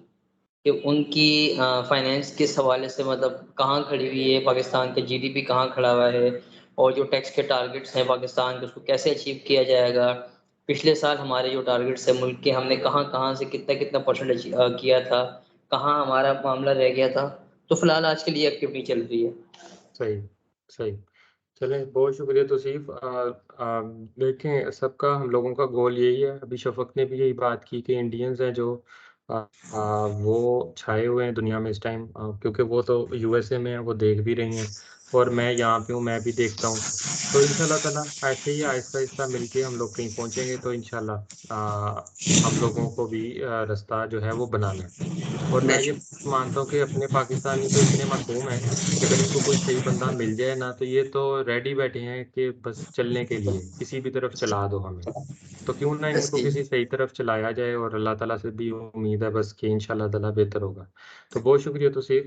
कि उनकी फाइनेंस किस हवाले से मतलब कहाँ खड़ी हुई है, पाकिस्तान का जीडीपी कहाँ खड़ा हुआ है, और जो टैक्स के टारगेट्स हैं पाकिस्तान के उसको कैसे अचीव किया जाएगा। पिछले साल हमारे जो टारगेट्स हैं मुल्क के, हमने कहाँ-कहाँ से कितना-कितना परसेंट किया था, कहाँ हमारा मामला रह गया था। तो फिलहाल आज के लिए एक्टिविटी चल रही है। सही, सही। चलें, बहुत शुक्रिया तौसीफ़। देखें, सबका हम लोगों का गोल यही है। अभी शफ़क़ ने भी यही बात की कि इंडियंस हैं जो अ वो छाए हुए हैं दुनिया में इस टाइम, क्योंकि वो तो यूएसए में हैं, वो देख भी रही हैं और मैं यहाँ पे हूँ, मैं भी देखता हूँ। तो इंशाअल्लाह ताला ऐसे ही आहिस्ता-आहिस्ता मिलके हम लोग कहीं पहुँचेंगे, तो इंशाअल्लाह हम लोगों को भी रास्ता जो है वो बनाना है। और मैं ये बेशक। मानता हूँ कि अपने पाकिस्तानी तो इतने मासूम हैं कि अगर इनको कोई सही बंदा मिल जाए ना, तो ये तो रेडी बैठे हैं कि बस चलने के लिए, किसी भी तरफ चला दो हमें। तो क्यों ना इनको जी। किसी सही तरफ चलाया जाए, और अल्लाह ताला से भी उम्मीद है बस कि इंशाअल्लाह ताला बेहतर होगा। तो बहुत शुक्रिया तौसीफ़।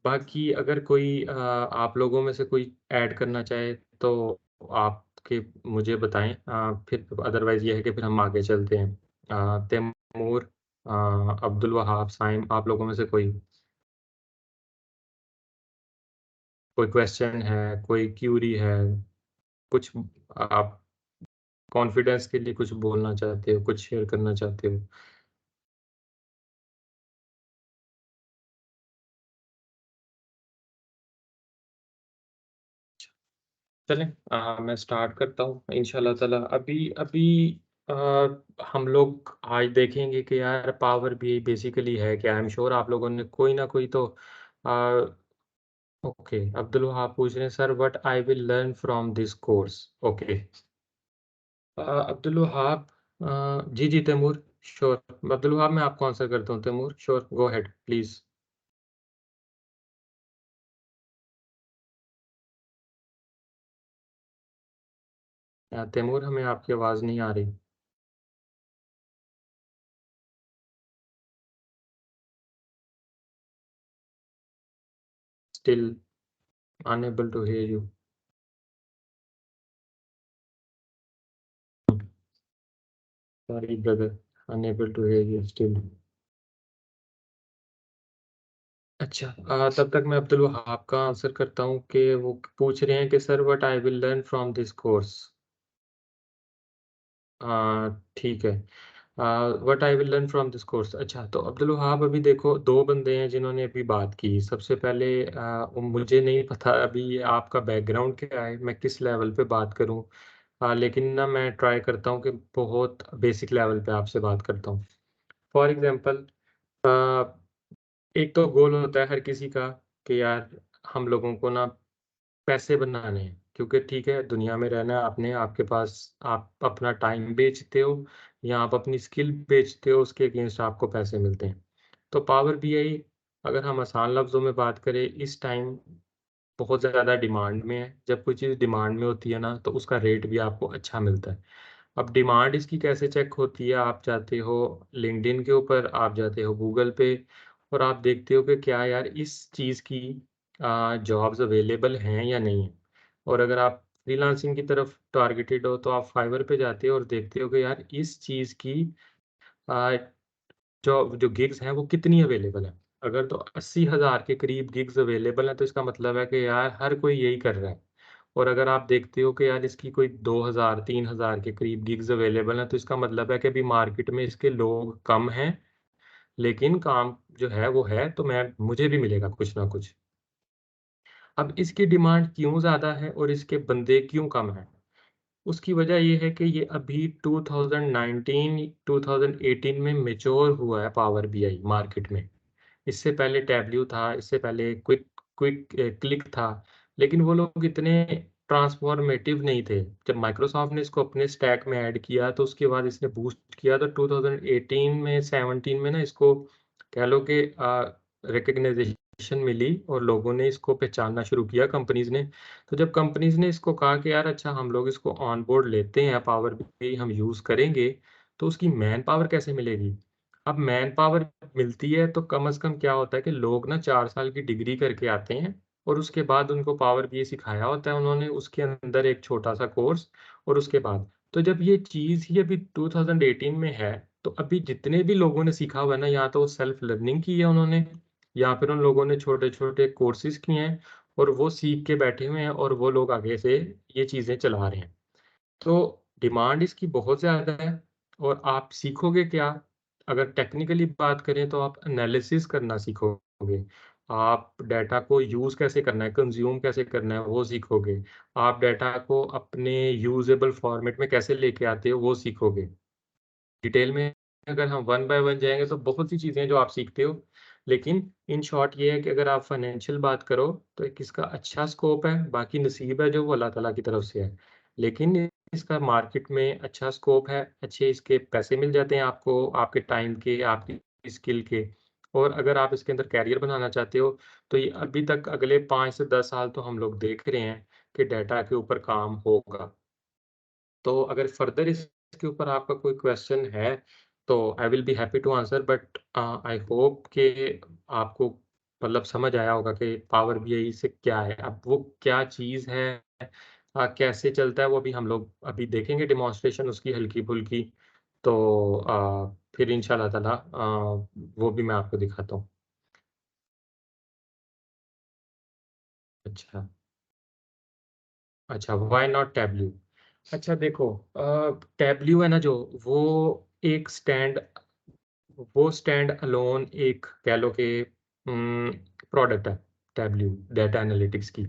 बाकी अगर कोई आप लोगों में से कोई ऐड करना चाहे तो आपके मुझे बताएँ, फिर अदरवाइज़ ये है कि फिर हम आगे चलते हैं। तैमूर, अब्दुल वहाब, साइम, आप लोगों में से कोई क्वेश्चन है, कोई क्यूरी है, कुछ आप कॉन्फिडेंस के लिए कुछ बोलना चाहते हो, कुछ शेयर करना चाहते हो? चलें, मैं स्टार्ट करता हूँ इंशाअल्लाह ताला। अभी अभी अ, हम लोग आज देखेंगे कि यार पावर भी बेसिकली है क्या? आई एम श्योर आप लोगों ने कोई ना कोई तो अ, ओके, अब्दुल वहाब पूछ रहे हैं sir what I will learn from this course? Okay. Abdul Wahab, जी, जी, तैमूर, श्योर। अब्दुल वहाब मैं आपको आंसर करता हूँ, Taimur, sure, go ahead please. Taimur, हमें आपकी आवाज़ नहीं आ रही। Still unable to hear you. Sorry brother, unable to hear you still. अच्छा, तब तक मैं अब्दुल वहाब का आंसर करता हूँ कि वो पूछ रहे हैं कि sir what I will learn from this course. ठीक है। What I will learn from this course. अच्छा, तो अब्दुल वहाब, अभी देखो 2 बंदे हैं जिन्होंने अभी बात की। सबसे पहले मुझे नहीं पता अभी ये आपका बैकग्राउंड क्या है, मैं किस लेवल पे बात करूँ। लेकिन ना मैं ट्राई करता हूँ कि बहुत बेसिक लेवल पे आपसे बात करता हूँ। फॉर एग्ज़ाम्पल, अ, एक तो गोल होता है हर किसी का कि यार हम लोगों को ना पैसे बनाने हैं, क्योंकि ठीक है दुनिया में रहना है आपने, आपके पास आप अपना टाइम बेचते हो या आप अपनी स्किल बेचते हो, उसके अगेंस्ट आपको पैसे मिलते हैं। तो पावर बीआई, अगर हम आसान लफ्ज़ों में बात करें, इस टाइम बहुत ज़्यादा डिमांड में है। जब कोई चीज़ डिमांड में होती है ना, तो उसका रेट भी आपको अच्छा मिलता है। अब डिमांड इसकी कैसे चेक होती है? आप जाते हो लिंक्डइन के ऊपर, आप जाते हो गूगल पे, और आप देखते हो कि क्या यार इस चीज़ की जॉब्स अवेलेबल हैं या नहीं है। और अगर आप फ्रीलांसिंग की तरफ टारगेटेड हो, तो आप फाइवर पे जाते हो और देखते हो कि यार इस चीज़ की अ, जो जो गिग्स हैं वो कितनी अवेलेबल हैं। अगर तो 80,000 के करीब गिग्स अवेलेबल हैं, तो इसका मतलब है कि यार हर कोई यही कर रहा है। और अगर आप देखते हो कि यार इसकी कोई 2,000 3,000 के करीब गिग्स अवेलेबल हैं, तो इसका मतलब है कि अभी मार्केट में इसके लोग कम हैं, लेकिन काम जो है वो है, तो मैं मुझे भी मिलेगा कुछ ना कुछ। अब इसकी डिमांड क्यों ज़्यादा है और इसके बंदे क्यों कम हैं? उसकी वजह ये है कि ये अभी 2019-2018 में मैच्योर हुआ है पावर बीआई मार्केट में। इससे पहले टैबल्यू था, इससे पहले क्लिक था, लेकिन वो लोग इतने ट्रांसफॉर्मेटिव नहीं थे। जब माइक्रोसॉफ्ट ने इसको अपने स्टैक में ऐड किया, तो उसके बाद इसने बूस्ट किया, तो 2018 में 17 में ना इसको कह लो कि रिकॉग्नाइजेशन मिली और लोगों ने इसको पहचानना शुरू किया कंपनीज़ ने। तो जब कंपनीज़ ने इसको कहा कि यार अच्छा हम लोग इसको ऑन बोर्ड लेते हैं, पावर बीआई हम यूज़ करेंगे, तो उसकी मैन पावर कैसे मिलेगी? अब मैन पावर मिलती है तो कम से कम क्या होता है कि लोग ना 4 साल की डिग्री करके आते हैं और उसके बाद उनको पावर बीआई सिखाया होता है उन्होंने, उसके अंदर एक छोटा-सा कोर्स और उसके बाद। तो जब ये चीज़ ही अभी 2018 में है, तो अभी जितने भी लोगों ने सीखा हुआ है ना, या तो वो सेल्फ लर्निंग की है उन्होंने या फिर उन लोगों ने छोटे-छोटे कोर्सेज़ किए हैं और वो सीख के बैठे हुए हैं और वो लोग आगे से ये चीज़ें चला रहे हैं। तो डिमांड इसकी बहुत ज़्यादा है और आप सीखोगे क्या? अगर टेक्निकली बात करें तो आप एनालिसिस करना सीखोगे। आप डेटा को यूज़ कैसे करना है, कंज़्यूम कैसे करना है, वो सीखोगे। आप डेटा को अपने यूज़ेबल फॉर्मेट में कैसे लेके आते हो, वो सीखोगे। डिटेल में अगर हम वन बाय वन जाएँगे तो बहुत सी चीज़ें हैं जो आप सीखते हो। लेकिन इन शॉर्ट ये है कि अगर आप फाइनेंशियल बात करो तो एक इसका अच्छा स्कोप है, बाकी नसीब है जो वो अल्लाह ताला की तरफ से है। लेकिन इसका मार्केट में अच्छा स्कोप है, अच्छे इसके पैसे मिल जाते हैं आपको, आपके टाइम के, आपकी स्किल के। और अगर आप इसके अंदर करियर बनाना चाहते हो, तो ये अभी तक अगले 5 से 10 साल तो हम लोग देख रहे हैं कि डाटा के ऊपर काम होगा। तो अगर फर्दर इसके ऊपर आपका कोई क्वेश्चन है, तो I will be happy to answer but I hope कि आपको मतलब समझ आया होगा कि पावर बीआई से क्या है। अब वो क्या चीज़ है कैसे चलता है वो भी हम लोग अभी देखेंगे डेमोंस्ट्रेशन उसकी हल्की-फुल्की। तो फिर इंशाल्लाह ताला वो भी मैं आपको दिखाता हूँ। अच्छा, अच्छा व्हाई नॉट टैबल्यू? अच्छा देखो टैबल्यू है ना जो वो एक स्टैंड वो स्टैंड अलोन एक कह लो कि प्रोडक्ट है टैबल्यू डेटा एनालिटिक्स की।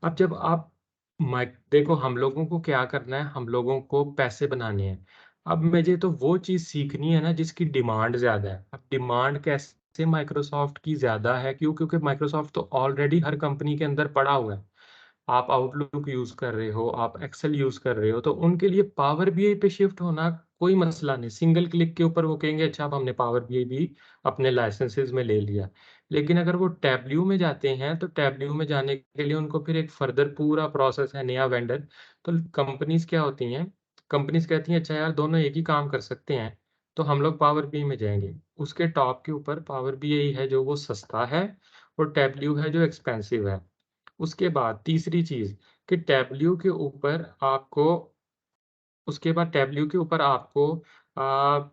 अब जब आप माइक देखो हम लोगों को क्या करना है, हम लोगों को पैसे बनाने हैं। अब मुझे तो वो चीज़ सीखनी है ना जिसकी डिमांड ज़्यादा है। अब डिमांड कैसे माइक्रोसॉफ्ट की ज़्यादा है क्यों? क्योंकि माइक्रोसॉफ्ट तो ऑलरेडी हर कंपनी के अंदर पड़ा हुआ है। आप आउटलुक यूज़ कर रहे हो, आप एक्सेल यूज़ कर रहे हो, तो उनके लिए पावर बीआई पे शिफ्ट होना कोई मसला नहीं। सिंगल क्लिक के ऊपर वो कहेंगे अच्छा अब हमने पावर बीआई भी अपने लाइसेंसेस में ले लिया। लेकिन अगर वो टैबल्यू में जाते हैं, तो टैबल्यू में जाने के लिए उनको फिर एक फर्दर पूरा प्रोसेस है नया वेंडर। तो कंपनीज़ क्या होती हैं, कंपनीज़ कहती हैं अच्छा यार दोनों एक ही काम कर सकते हैं, तो हम लोग पावर बीआई में जाएँगे। उसके टॉप के ऊपर पावर बीआई है जो वो सस्ता है और टैबल्यू है जो एक्सपेंसिव है। उसके बाद तीसरी चीज़ कि टैबल्यू के ऊपर आपको उसके बाद टैबल्यू के ऊपर आपको अ,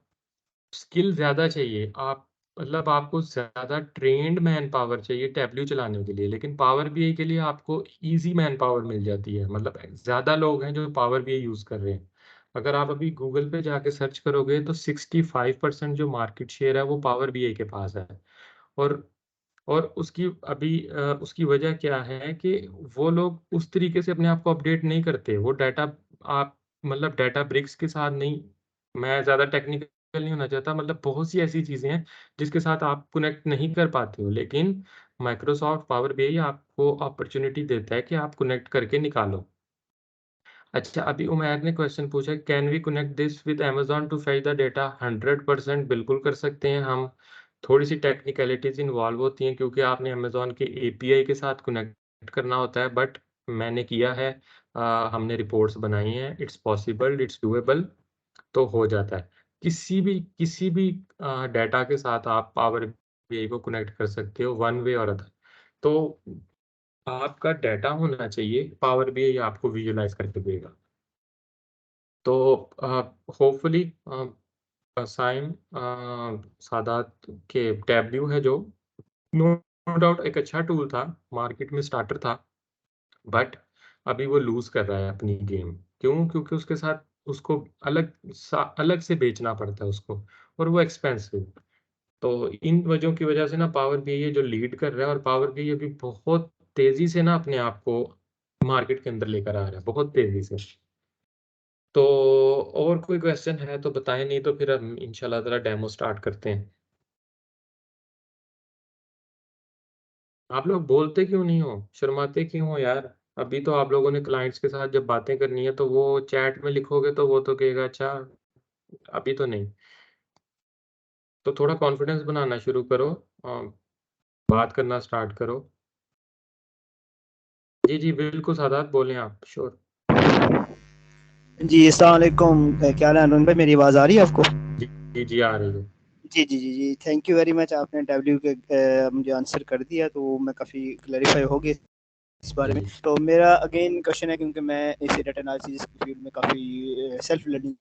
स्किल ज़्यादा चाहिए। आप मतलब आपको ज़्यादा ट्रेन्ड मैन पावर चाहिए टैबल्यू चलाने के लिए, लेकिन पावर बीआई के लिए आपको ईज़ी मैन पावर मिल जाती है। मतलब ज़्यादा लोग हैं जो पावर बीआई यूज़ कर रहे हैं। अगर आप अभी गूगल पे जाके सर्च करोगे तो 65% जो मार्केट शेयर है वो पावर बीआई के पास है। और और उसकी अभी उसकी वजह क्या है कि वो लोग उस तरीके से अपने आप को अपडेट नहीं करते। वो डाटा आप मतलब डाटा ब्रिक्स के साथ नहीं मैं ज़्यादा टेक्निकल नहीं होना चाहता मतलब बहुत सी ऐसी चीज़ें हैं जिसके साथ आप कनेक्ट नहीं कर पाते हो। लेकिन माइक्रोसॉफ्ट पावर बीआई आपको अपॉर्च्युनिटी देता है कि आप कनेक्ट करके निकालो। अच्छा, अभी उमैर ने क्वेश्चन पूछा can we connect this with Amazon to fetch the data? 100% बिल्कुल कर सकते हैं हम। थोड़ी-सी टेक्निकैलिटीज़ इन्वॉल्व होती हैं क्योंकि आपने अमेज़न के एपीआई के साथ कनेक्ट करना होता है बट मैंने किया है हमने रिपोर्ट्स बनाई हैं, इट्स पॉसिबल, इट्स डूएबल तो हो जाता है। किसी भी डेटा के साथ आप पावर बीआई को कनेक्ट कर सकते हो वन वे और अदर। तो आपका डेटा होना चाहिए, पावर बीआई आपको विजुअलाइज़ करके देगा। तो होपफुली साइम सादात के टैबल्यू है जो नो डाउट एक अच्छा टूल था, मार्केट में स्टार्टर था, बट अभी वो लूज़ कर रहा है अपनी गेम। क्यों? क्योंकि उसके साथ उसको अलग से बेचना पड़ता है उसको और वो एक्सपेंसिव। तो इन वजहों की वजह से ना पावर बीआई जो लीड कर रहा है और पावर बीआई अभी बहुत तेज़ी से ना अपने आप को मार्केट के अंदर लेकर आ रहा है, बहुत तेज़ी से। तो और कोई क्वेश्चन है तो बताएँ, नहीं तो फिर हम इंशाल्लाह ताला डेमो स्टार्ट करते हैं। आप लोग बोलते क्यों नहीं हो? शर्माते क्यों हो यार? अभी तो आप लोगों ने क्लाइंट्स के साथ जब बातें करनी है तो वो चैट में लिखोगे तो वो तो कहेगा अच्छा, अभी तो नहीं। तो थोड़ा कॉन्फिडेंस बनाना शुरू करो। अ, बात करना स्टार्ट करो। जी जी बिल्कुल सादात, बोलें आप, श्योर। जी अस्सलाम वालेकुम, क्या हाल है अनुन भाई, मेरी आवाज़ आ रही है आपको? जी जी आ रही है। जी जी जी जी, थैंक यू वेरी मच, आपने डब्ल्यू के मुझे आंसर कर दिया तो मैं काफ़ी क्लैरिफाई हो गया इस बारे में। जी तो मेरा अगेन क्वेश्चन है, क्योंकि मैं इस डेटा एनालिसिस की फील्ड में काफ़ी सेल्फ लर्निंग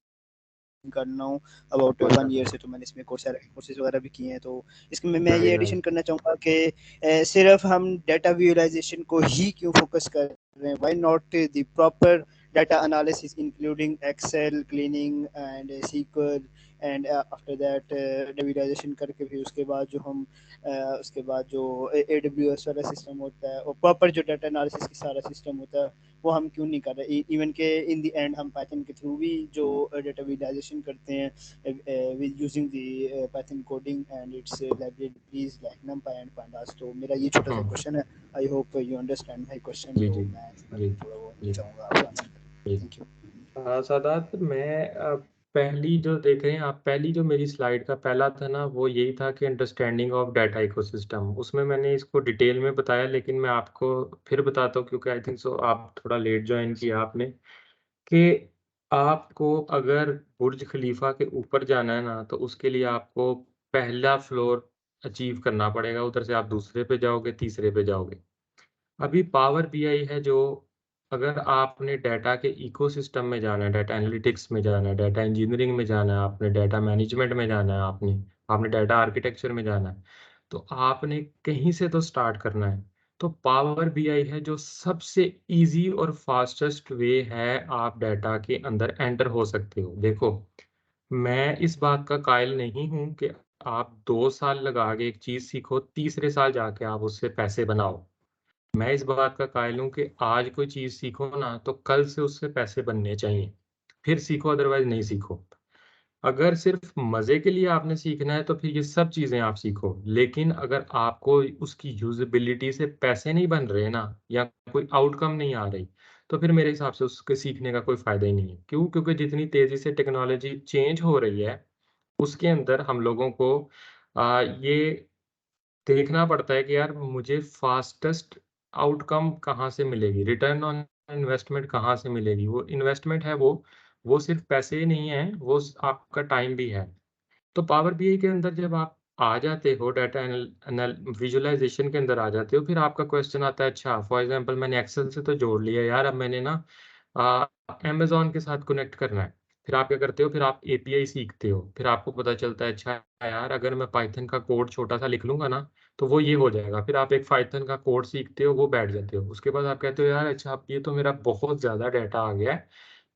कर रहा हूँ अबाउट 1 ईयर से, तो मैंने इसमें कोर्सेज वगैरह भी किए हैं। तो इसमें मैं ये एडिशन करना चाहूँगा कि सिर्फ हम डाटा विजुअलाइजेशन को ही क्यों फोकस कर रहे हैं, why not the proper data analysis including Excel, cleaning and SQL and after that visualisation करके फिर उसके बाद जो AWS वाला सिस्टम होता है और प्रॉपर जो डाटा एनालिसिस की सारा सिस्टम होता है वो हम क्यों नहीं कर रहे। इवन के इन द एंड हम पाइथन के थ्रू भी जो डाटा विजुअलाइजेशन करते हैं with using the Python coding and its libraries like numpy and pandas। तो मेरा ये छोटा सा क्वेश्चन है, I hope you understand my question. जी तो जी मैं इस जी पर थोड़ा वो जी चाहूँगा आपका आंसर। जी। Thank you. सादात, मैं पहली जो देख रहे हैं आप, पहली जो मेरी स्लाइड का पहला था ना, वो यही था कि अंडरस्टैंडिंग ऑफ डाटा इकोसिस्टम। उसमें मैंने इसको डिटेल में बताया, लेकिन मैं आपको फिर बताता हूँ, क्योंकि आई थिंक सो आप थोड़ा लेट ज्वाइन किया आपने, कि आपको अगर बुर्ज खलीफा के ऊपर जाना है ना, तो उसके लिए आपको पहला फ्लोर अचीव करना पड़ेगा। उधर से आप दूसरे पे जाओगे, तीसरे पे जाओगे। अभी पावर बीआई है जो, अगर आपने डाटा के इकोसिस्टम में जाना है, डाटा एनालिटिक्स में जाना है, डाटा इंजीनियरिंग में जाना है, आपने डाटा मैनेजमेंट में जाना है, आपने डाटा आर्किटेक्चर में जाना है, तो आपने कहीं से तो स्टार्ट करना है। तो पावर बीआई है जो सबसे इजी और फास्टेस्ट वे है आप डाटा के अंदर एंटर हो सकते हो। देखो, मैं इस बात का कायल नहीं हूं कि आप 2 साल लगा के एक चीज सीखो, तीसरे साल जाके आप उससे पैसे बनाओ। मैं इस बात का कायल हूं कि आज कोई चीज सीखो ना, तो कल से उससे पैसे बनने चाहिए, फिर सीखो, अदरवाइज नहीं सीखो। अगर सिर्फ मजे के लिए आपने सीखना है तो फिर ये सब चीजें आप सीखो, लेकिन अगर आपको उसकी यूजेबिलिटी से पैसे नहीं बन रहे ना, या कोई आउटकम नहीं आ रही, तो फिर मेरे हिसाब से उसके सीखने का कोई फायदा ही नहीं है। क्यों? क्योंकि जितनी तेजी से टेक्नोलॉजी चेंज हो रही है, उसके अंदर हम लोगों को ये देखना पड़ता है कि यार मुझे फास्टेस्ट आउटकम कहाँ से मिलेगी, रिटर्न ऑन इन्वेस्टमेंट कहाँ से मिलेगी। वो इन्वेस्टमेंट है, वो सिर्फ पैसे ही नहीं है, वो आपका टाइम भी है। तो पावर बीआई के अंदर जब आप आ जाते हो, डाटा विजुअलाइजेशन के अंदर आ जाते हो, फिर आपका क्वेश्चन आता है, अच्छा फॉर एग्जांपल मैंने एक्सेल से तो जोड़ लिया यार, अब मैंने ना अमेजोन के साथ कनेक्ट करना है। फिर आप क्या करते हो, फिर आप एपीआई सीखते हो, फिर आपको पता चलता है अच्छा यार, अगर मैं पाइथन का कोड छोटा सा लिख लूंगा ना, तो वो ये हो जाएगा। फिर आप एक पाइथन का कोड सीखते हो, वो बैठ जाते हो। उसके बाद आप कहते हो यार अच्छा, अब ये तो मेरा बहुत ज़्यादा डाटा आ गया है,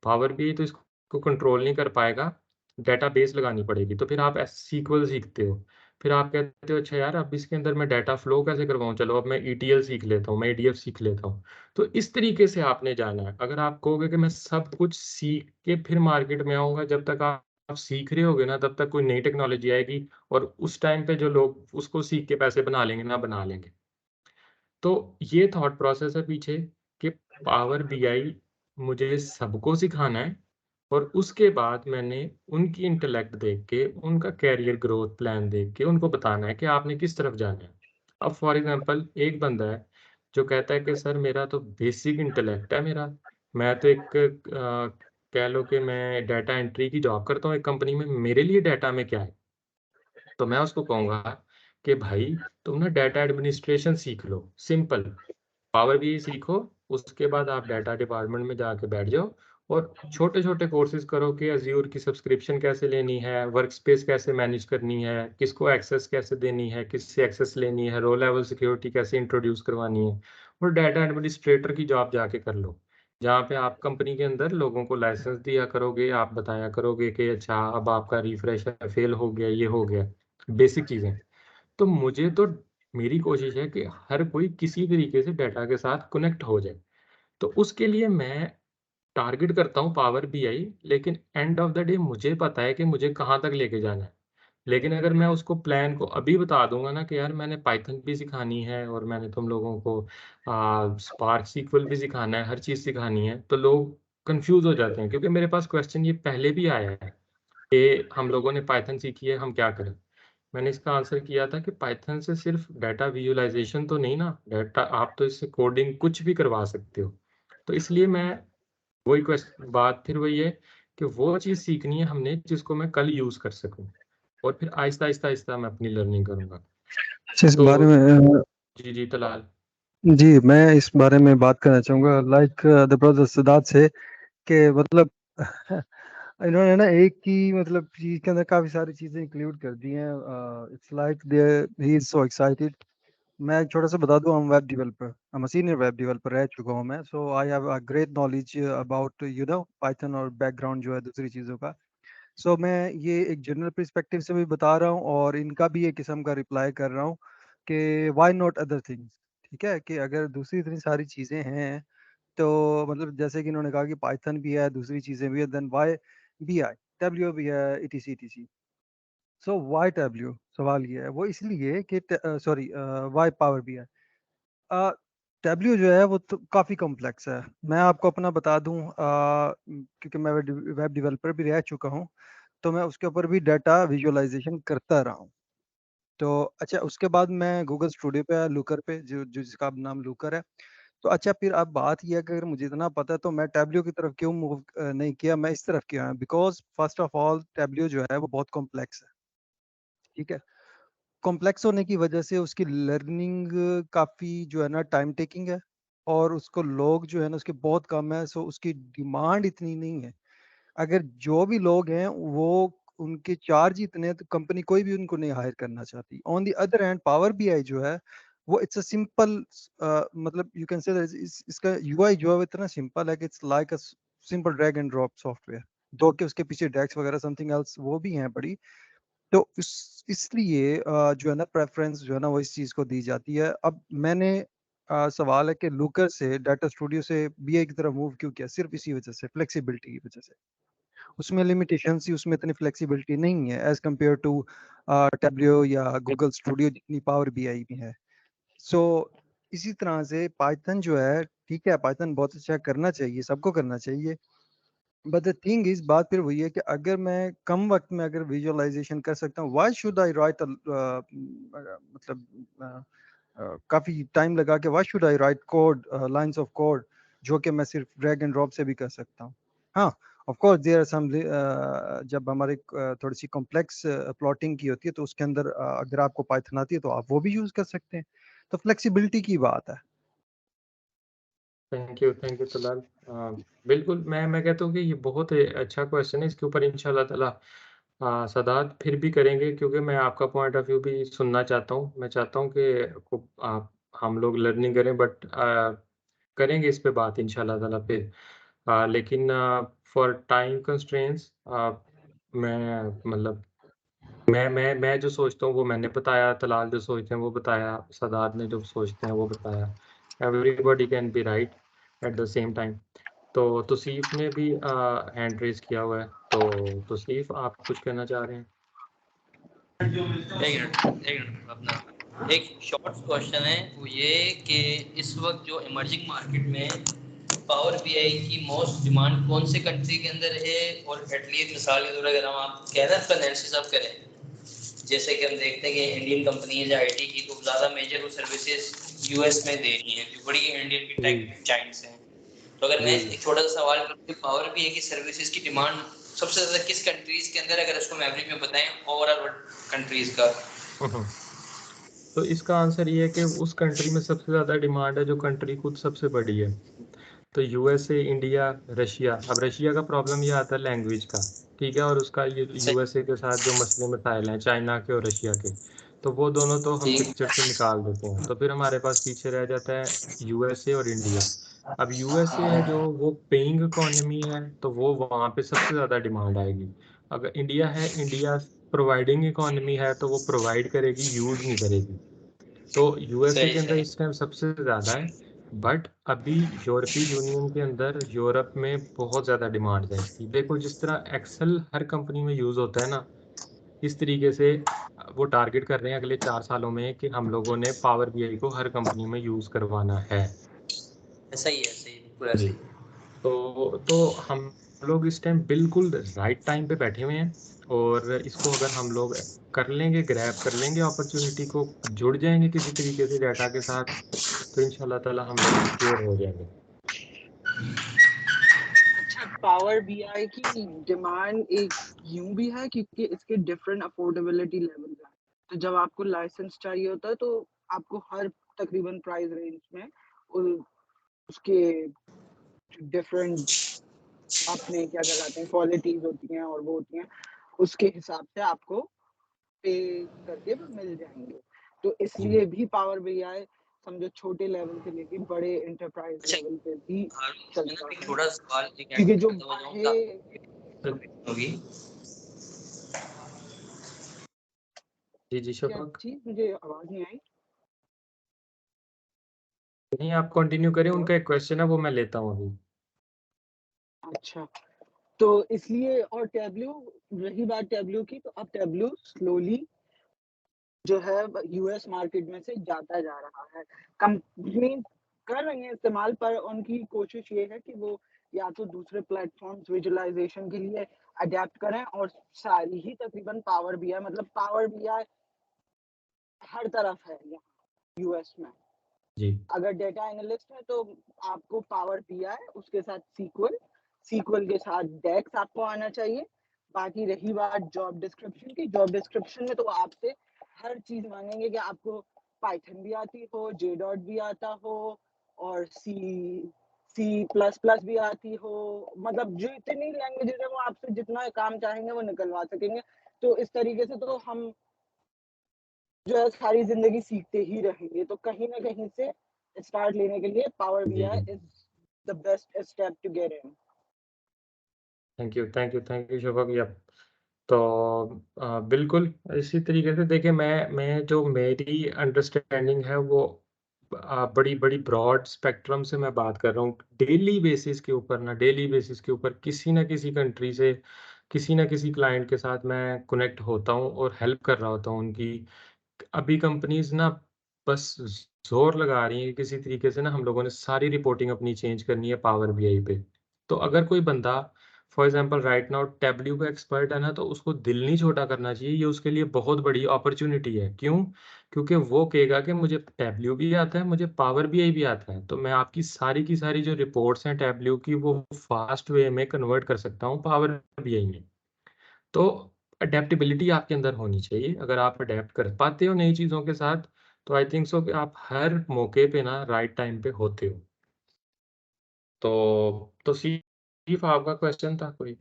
पावर बीआई तो इसको कंट्रोल नहीं कर पाएगा, डेटाबेस लगानी पड़ेगी। तो फिर आप एसक्यूएल सीखते हो। फिर आप कहते हो अच्छा यार, अब इसके अंदर मैं डाटा फ्लो कैसे करवाऊँ, चलो अब मैं ईटीएल सीख लेता हूँ, मैं ईडीएफ सीख लेता हूँ। तो इस तरीके से आपने जाना है। अगर आप कहोगे कि मैं सब कुछ सीख के फिर मार्केट में आऊँगा, जब तक आप सीख रहे होगे ना, तब तक कोई नई टेक्नोलॉजी आएगी, और उस टाइम पे जो लोग उसको सीख के पैसे बना लेंगे ना, बना लेंगे। तो ये थॉट प्रोसेस है पीछे, कि पावर बीआई मुझे सबको सिखाना है, और उसके बाद मैंने उनकी इंटेलेक्ट देख के, उनका कैरियर ग्रोथ प्लान देख के उनको बताना है कि आपने किस तरफ जाना है। अब फॉर एग्जांपल एक बंदा है जो कहता है कि सर मेरा तो बेसिक इंटेलेक्ट है, मैं तो एक कह लो कि मैं डाटा एंट्री की जॉब करता हूँ एक कंपनी में, मेरे लिए डाटा में क्या है। तो मैं उसको कहूँगा कि भाई तुम ना डाटा एडमिनिस्ट्रेशन सीख लो, सिंपल। पावर बीआई सीखो, उसके बाद आप डाटा डिपार्टमेंट में जाके बैठ जाओ, और छोटे छोटे कोर्सेज करो कि अज्यूर की सब्सक्रिप्शन कैसे लेनी है, वर्क स्पेस कैसे मैनेज करनी है, किसको एक्सेस कैसे देनी है, किससे एक्सेस लेनी है, रो लेवल सिक्योरिटी कैसे इंट्रोड्यूस करवानी है। और डाटा एडमिनिस्ट्रेटर की जॉब जाके कर लो, जहाँ पे आप कंपनी के अंदर लोगों को लाइसेंस दिया करोगे, आप बताया करोगे कि अच्छा अब आपका रिफ्रेश फेल हो गया, ये हो गया, बेसिक चीज़ें। तो मुझे तो, मेरी कोशिश है कि हर कोई किसी तरीके से डाटा के साथ कनेक्ट हो जाए। तो उसके लिए मैं टारगेट करता हूँ पावर बीआई, लेकिन एंड ऑफ द डे मुझे पता है कि मुझे कहाँ तक लेके जाना है। लेकिन अगर मैं उसको प्लान को अभी बता दूंगा ना कि यार मैंने पाइथन भी सिखानी है, और मैंने तुम लोगों को स्पार्क सीक्वल भी सिखाना है, हर चीज़ सिखानी है, तो लोग कंफ्यूज हो जाते हैं। क्योंकि मेरे पास क्वेश्चन ये पहले भी आया है कि हम लोगों ने पाइथन सीखी है, हम क्या करें। मैंने इसका आंसर किया था कि पाइथन से सिर्फ डाटा विजुअलाइजेशन तो नहीं ना, डाटा आप तो इससे कोडिंग कुछ भी करवा सकते हो। तो इसलिए मैं वही बात फिर वही है कि वो चीज़ सीखनी है हमने जिसको मैं कल यूज़ कर सकूँ, और फिर आहिस्ता आहिस्ता आहिस्ता मैं अपनी लर्निंग करूँगा। अच्छा, इस तो बारे में जी तलाल। जी, मैं इस बारे में बात करना चाहूँगा लाइक द ब्रदर सिद्धार्थ से कि मतलब इन्होंने ना एक ही मतलब चीज़ के अंदर काफ़ी सारी चीज़ें इंक्लूड कर दी हैं। It's like they he is so excited. मैं एक छोटा-सा बता दूँ, I am web developer, I am a senior web developer रह चुका हूँ मैं। So I have a great knowledge about Python और बैकग्राउंड जो है दूसरी चीज़ों का। सो मैं ये एक जनरल पर्सपेक्टिव से भी बता रहा हूँ और इनका भी एक किस्म का रिप्लाई कर रहा हूँ कि व्हाई नॉट अदर थिंग्स, ठीक है? कि अगर दूसरी इतनी सारी चीज़ें हैं, तो मतलब जैसे कि इन्होंने कहा कि पाइथन भी है, दूसरी चीज़ें भी है, देन व्हाई बीआई, डब्ल्यूओ भी है, etc etc. So why W? सवाल ये है, वो इसलिए कि sorry why power BI? A, W जो है वो तो काफ़ी कॉम्प्लेक्स है। मैं आपको अपना बता दूँ, क्योंकि मैं वेब डेवलपर भी रह चुका हूँ, तो मैं उसके ऊपर भी डाटा विजुअलाइज़ेशन करता रहा हूँ। तो अच्छा, उसके बाद मैं गूगल स्टूडियो पे आया, लूकर पे, जो जो जिसका अब नाम लूकर है। तो अच्छा, फिर अब बात ये है कि अगर मुझे इतना पता है तो मैं टैब्लेओ की तरफ क्यों मूव नहीं किया, मैं इस तरफ क्यों आया? बिकॉज़ फर्स्ट ऑफ ऑल टैब्लेओ जो है वो बहुत कॉम्प्लेक्स है, ठीक है? कॉम्प्लेक्स होने की वजह से उसकी लर्निंग काफ़ी जो है ना टाइम टेकिंग है, और उसको लोग जो है ना उसके बहुत कम है, सो उसकी डिमांड इतनी नहीं है। अगर जो भी लोग हैं वो उनके चार्ज ही इतने हैं, तो कंपनी कोई भी उनको नहीं हायर करना चाहती। On the other hand power BI जो है वो इट्स अ सिंपल, मतलब यू कैन से दैट इसका यूआई जो है वो इतना सिंपल है कि it's like a simple drag and drop software. दो के उसके पीछे डेक्स वगैरह समथिंग एल्स वो भी हैं बड़ी। तो इसलिए जो है ना प्रेफ़रेंस जो है ना वो इस चीज़ को दी जाती है। अब मैंने सवाल है कि लूकर से डाटा स्टूडियो से बीआई की तरफ मूव क्यों किया? सिर्फ़ इसी वजह से, फ्लेक्सिबिलिटी की वजह से। उसमें लिमिटेशंस थी, उसमें इतनी फ्लेक्सिबिलिटी नहीं है एज़ कंपेयर टू टैब्लेओ या गूगल स्टूडियो जितनी पावर बीआई में है। सो इसी तरह से पाइथन जो है, ठीक है, पाइथन बहुत अच्छा करना चाहिए, सबको करना चाहिए। बट द थिंग इज़, बात फिर वही है कि अगर मैं कम वक़्त में अगर विजुअलाइज़ेशन कर सकता हूँ, व्हाई शुड आई राइट मतलब काफ़ी टाइम लगा के why should I right code, lines of code, जो कि मैं सिर्फ ड्रैग एंड ड्रॉप से भी कर सकता हूँ। हाँ, of course there are some जब हमारे थोड़ी-सी कॉम्प्लेक्स प्लॉटिंग की होती है, तो उसके अंदर अगर आपको पाइथन आती है तो आप वो भी यूज़ कर सकते हैं। तो फ्लेक्सिबिलिटी की बात है। Thank you Talal. बिल्कुल, मैं कहता हूँ कि ये बहुत अच्छा क्वेश्चन है। इसके ऊपर इंशाल्लाह ताला सदात फिर भी करेंगे, क्योंकि मैं आपका पॉइंट ऑफ व्यू भी सुनना चाहता हूँ। मैं चाहता हूँ कि आप हम लोग लर्निंग करें, बट करेंगे इस पे बात इंशाल्लाह ताला फिर। लेकिन फॉर टाइम कंस्ट्रेंट्स मैं मतलब मैं जो सोचता हूँ वो मैंने बताया, तलाल जो सोचते हैं वो बताया, सदात ने जो सोचते हैं वो बताया। Everybody can be right at the same time. तो तौसीफ ने भी हैंड रेज़ किया हुआ है। तो तौसीफ, आप कुछ कहना चाह रहे हैं? एक मिनट अपना एक शॉर्ट क्वेश्चन है, वो ये कि इस वक्त जो इमर्जिंग मार्केट में पावर बीआई की मोस्ट डिमांड कौन से कंट्री के अंदर है, और एटलीस्ट मिसाल के तौर पर अगर हम आप कह रहे हैं उसका एनालिसिस आप करें, जैसे कि हम देखते हैं कि इंडियन कंपनीज आईटी की तो ज़्यादा मेजर वो सर्विसेज यूएस में दे रही हैं, जो बड़ी इंडियन की टेक जाइंट्स हैं। तो अगर मैं एक छोटा सा सवाल करूँ कि पावर बीआई की सर्विसेज की डिमांड सबसे ज़्यादा किस कंट्रीज के अंदर, अगर उसको एवरेज में बताएं ओवरऑल कंट्रीज का। तो इसका आंसर ये है कि उस कंट्री में सबसे ज़्यादा डिमांड है जो कंट्री खुद सबसे बड़ी है। तो यूएसए, इंडिया, रशिया। अब रशिया का प्रॉब्लम ये आता है लैंग्वेज का, ठीक है, और उसका ये यूएसए के साथ जो मसले मसाइल हैं चाइना के और रशिया के, तो वो दोनों तो हम पिक्चर से निकाल देते हैं। तो फिर हमारे पास पीछे रह जाता है यूएसए और इंडिया। अब यूएसए है जो वो पेइंग इकोनॉमी है, तो वो वहाँ पे सबसे ज़्यादा डिमांड आएगी। अगर इंडिया है, इंडिया प्रोवाइडिंग इकोनॉमी है, तो वो प्रोवाइड करेगी, यूज़ नहीं करेगी। तो यूएसए के अंदर इस टाइम सबसे ज़्यादा है। बट अभी यूरोपीय यूनियन के अंदर, यूरोप में बहुत ज़्यादा डिमांड है इसकी। देखो, जिस तरह एक्सेल हर कंपनी में यूज़ होता है ना, इस तरीके से वो टारगेट कर रहे हैं अगले 4 सालों में कि हम लोगों ने पावर बीआई को हर कंपनी में यूज़ करवाना है। सही है, सही है, पूरा सही। तो हम लोग इस टाइम बिल्कुल राइट टाइम पे बैठे हुए हैं। और इसको अगर हम लोग कर लेंगे, ग्रैब कर लेंगे अपॉर्चुनिटी को, जुड़ जाएंगे किसी तरीके से डाटा के साथ, तो इंशाल्लाह ताला हम लोग सिक्योर हो जाएंगे। अच्छा, पावर बीआई की डिमांड एक यूं भी है क्योंकि इसके डिफरेंट अफोर्डेबिलिटी लेवल है। तो जब आपको लाइसेंस चाहिए होता है तो आपको हर तकरीबन प्राइस रेंज में उसके डिफरेंट अपने क्या कहलाते हैं क्वालिटीज होती हैं और वो होती हैं, उसके हिसाब से आपको पे करके वो मिल जाएंगे। तो इसलिए भी पावर बीआई समझो छोटे लेवल से लेके बड़े एंटरप्राइज अच्छा, लेवल पे भी चलता है, थोड़ा सवाल क्योंकि जो होगी। जी क्या शफक, चीज मुझे आवाज नहीं आई। नहीं आप कंटिन्यू करें, हेलो। उनका एक क्वेश्चन है वो मैं लेता हूँ अभी। अच्छा, तो इसलिए और टैब्ल्यू, रही बात टैब्ल्यू की, तो अब टैब्ल्यू स्लोली जो है यूएस मार्केट में से जाता जा रहा है। कंपनी कर रही है इस्तेमाल, पर उनकी कोशिश ये है कि वो या तो दूसरे प्लेटफॉर्म्स विजुअलाइजेशन के लिए अडेप्ट करें, और सारी ही तकरीबन पावर बीआई, मतलब पावर बीआई हर तरफ है यहाँ यूएस में। जी अगर डेटा एनालिस्ट है तो आपको पावर बीआई, उसके साथ सीक्वल के साथ डेक्स आपको आना चाहिए। बाकी रही बात जॉब डिस्क्रिप्शन की, जॉब डिस्क्रिप्शन में तो आपसे हर चीज मांगेंगे कि आपको पाइथन भी आती हो, जे डॉट भी आता हो, और सी++ भी आती हो, मतलब जो इतनी लैंग्वेजेस है वो आपसे जितना काम चाहेंगे वो निकलवा सकेंगे। तो इस तरीके से तो हम जो है सारी जिंदगी सीखते ही रहेंगे। तो कहीं ना कहीं से स्टार्ट लेने के लिए पावर जी BI is the best step to get in. Thank you Shafaq. या तो बिल्कुल इसी तरीके से देखिए, मैं जो मेरी अंडरस्टैंडिंग है वो बड़ी बड़ी ब्रॉड स्पेक्ट्रम से मैं बात कर रहा हूँ। डेली बेसिस के ऊपर ना, डेली बेसिस के ऊपर किसी ना किसी कंट्री से, किसी ना किसी क्लाइंट के साथ मैं कनेक्ट होता हूँ और हेल्प कर रहा होता हूँ उनकी। अभी कंपनीज ना बस जोर लगा रही हैं कि किसी तरीके से ना हम लोगों ने सारी रिपोर्टिंग अपनी चेंज करनी है पावर बीआई पे। तो अगर कोई बंदा for example right now tableau का एक्सपर्ट है ना, तो उसको दिल नहीं छोटा करना चाहिए, ये उसके लिए बहुत बड़ी अपॉर्चुनिटी है। क्यों? क्योंकि वो कहेगा कि मुझे टैबल्यू भी आता है, मुझे पावर बीआई भी आता है, तो मैं आपकी सारी की सारी जो रिपोर्ट्स हैं टैबल्यू की वो फास्ट वे में कन्वर्ट कर सकता हूँ पावर बीआई में। तो अडेप्टेबिलिटी आपके अंदर होनी चाहिए। अगर आप अडेप्ट कर पाते हो नई चीज़ों के साथ, तो आई थिंक सो कि आप हर मौके पे ना राइट टाइम पे होते हो। तो सिर्फ आपका क्वेश्चन था कोई?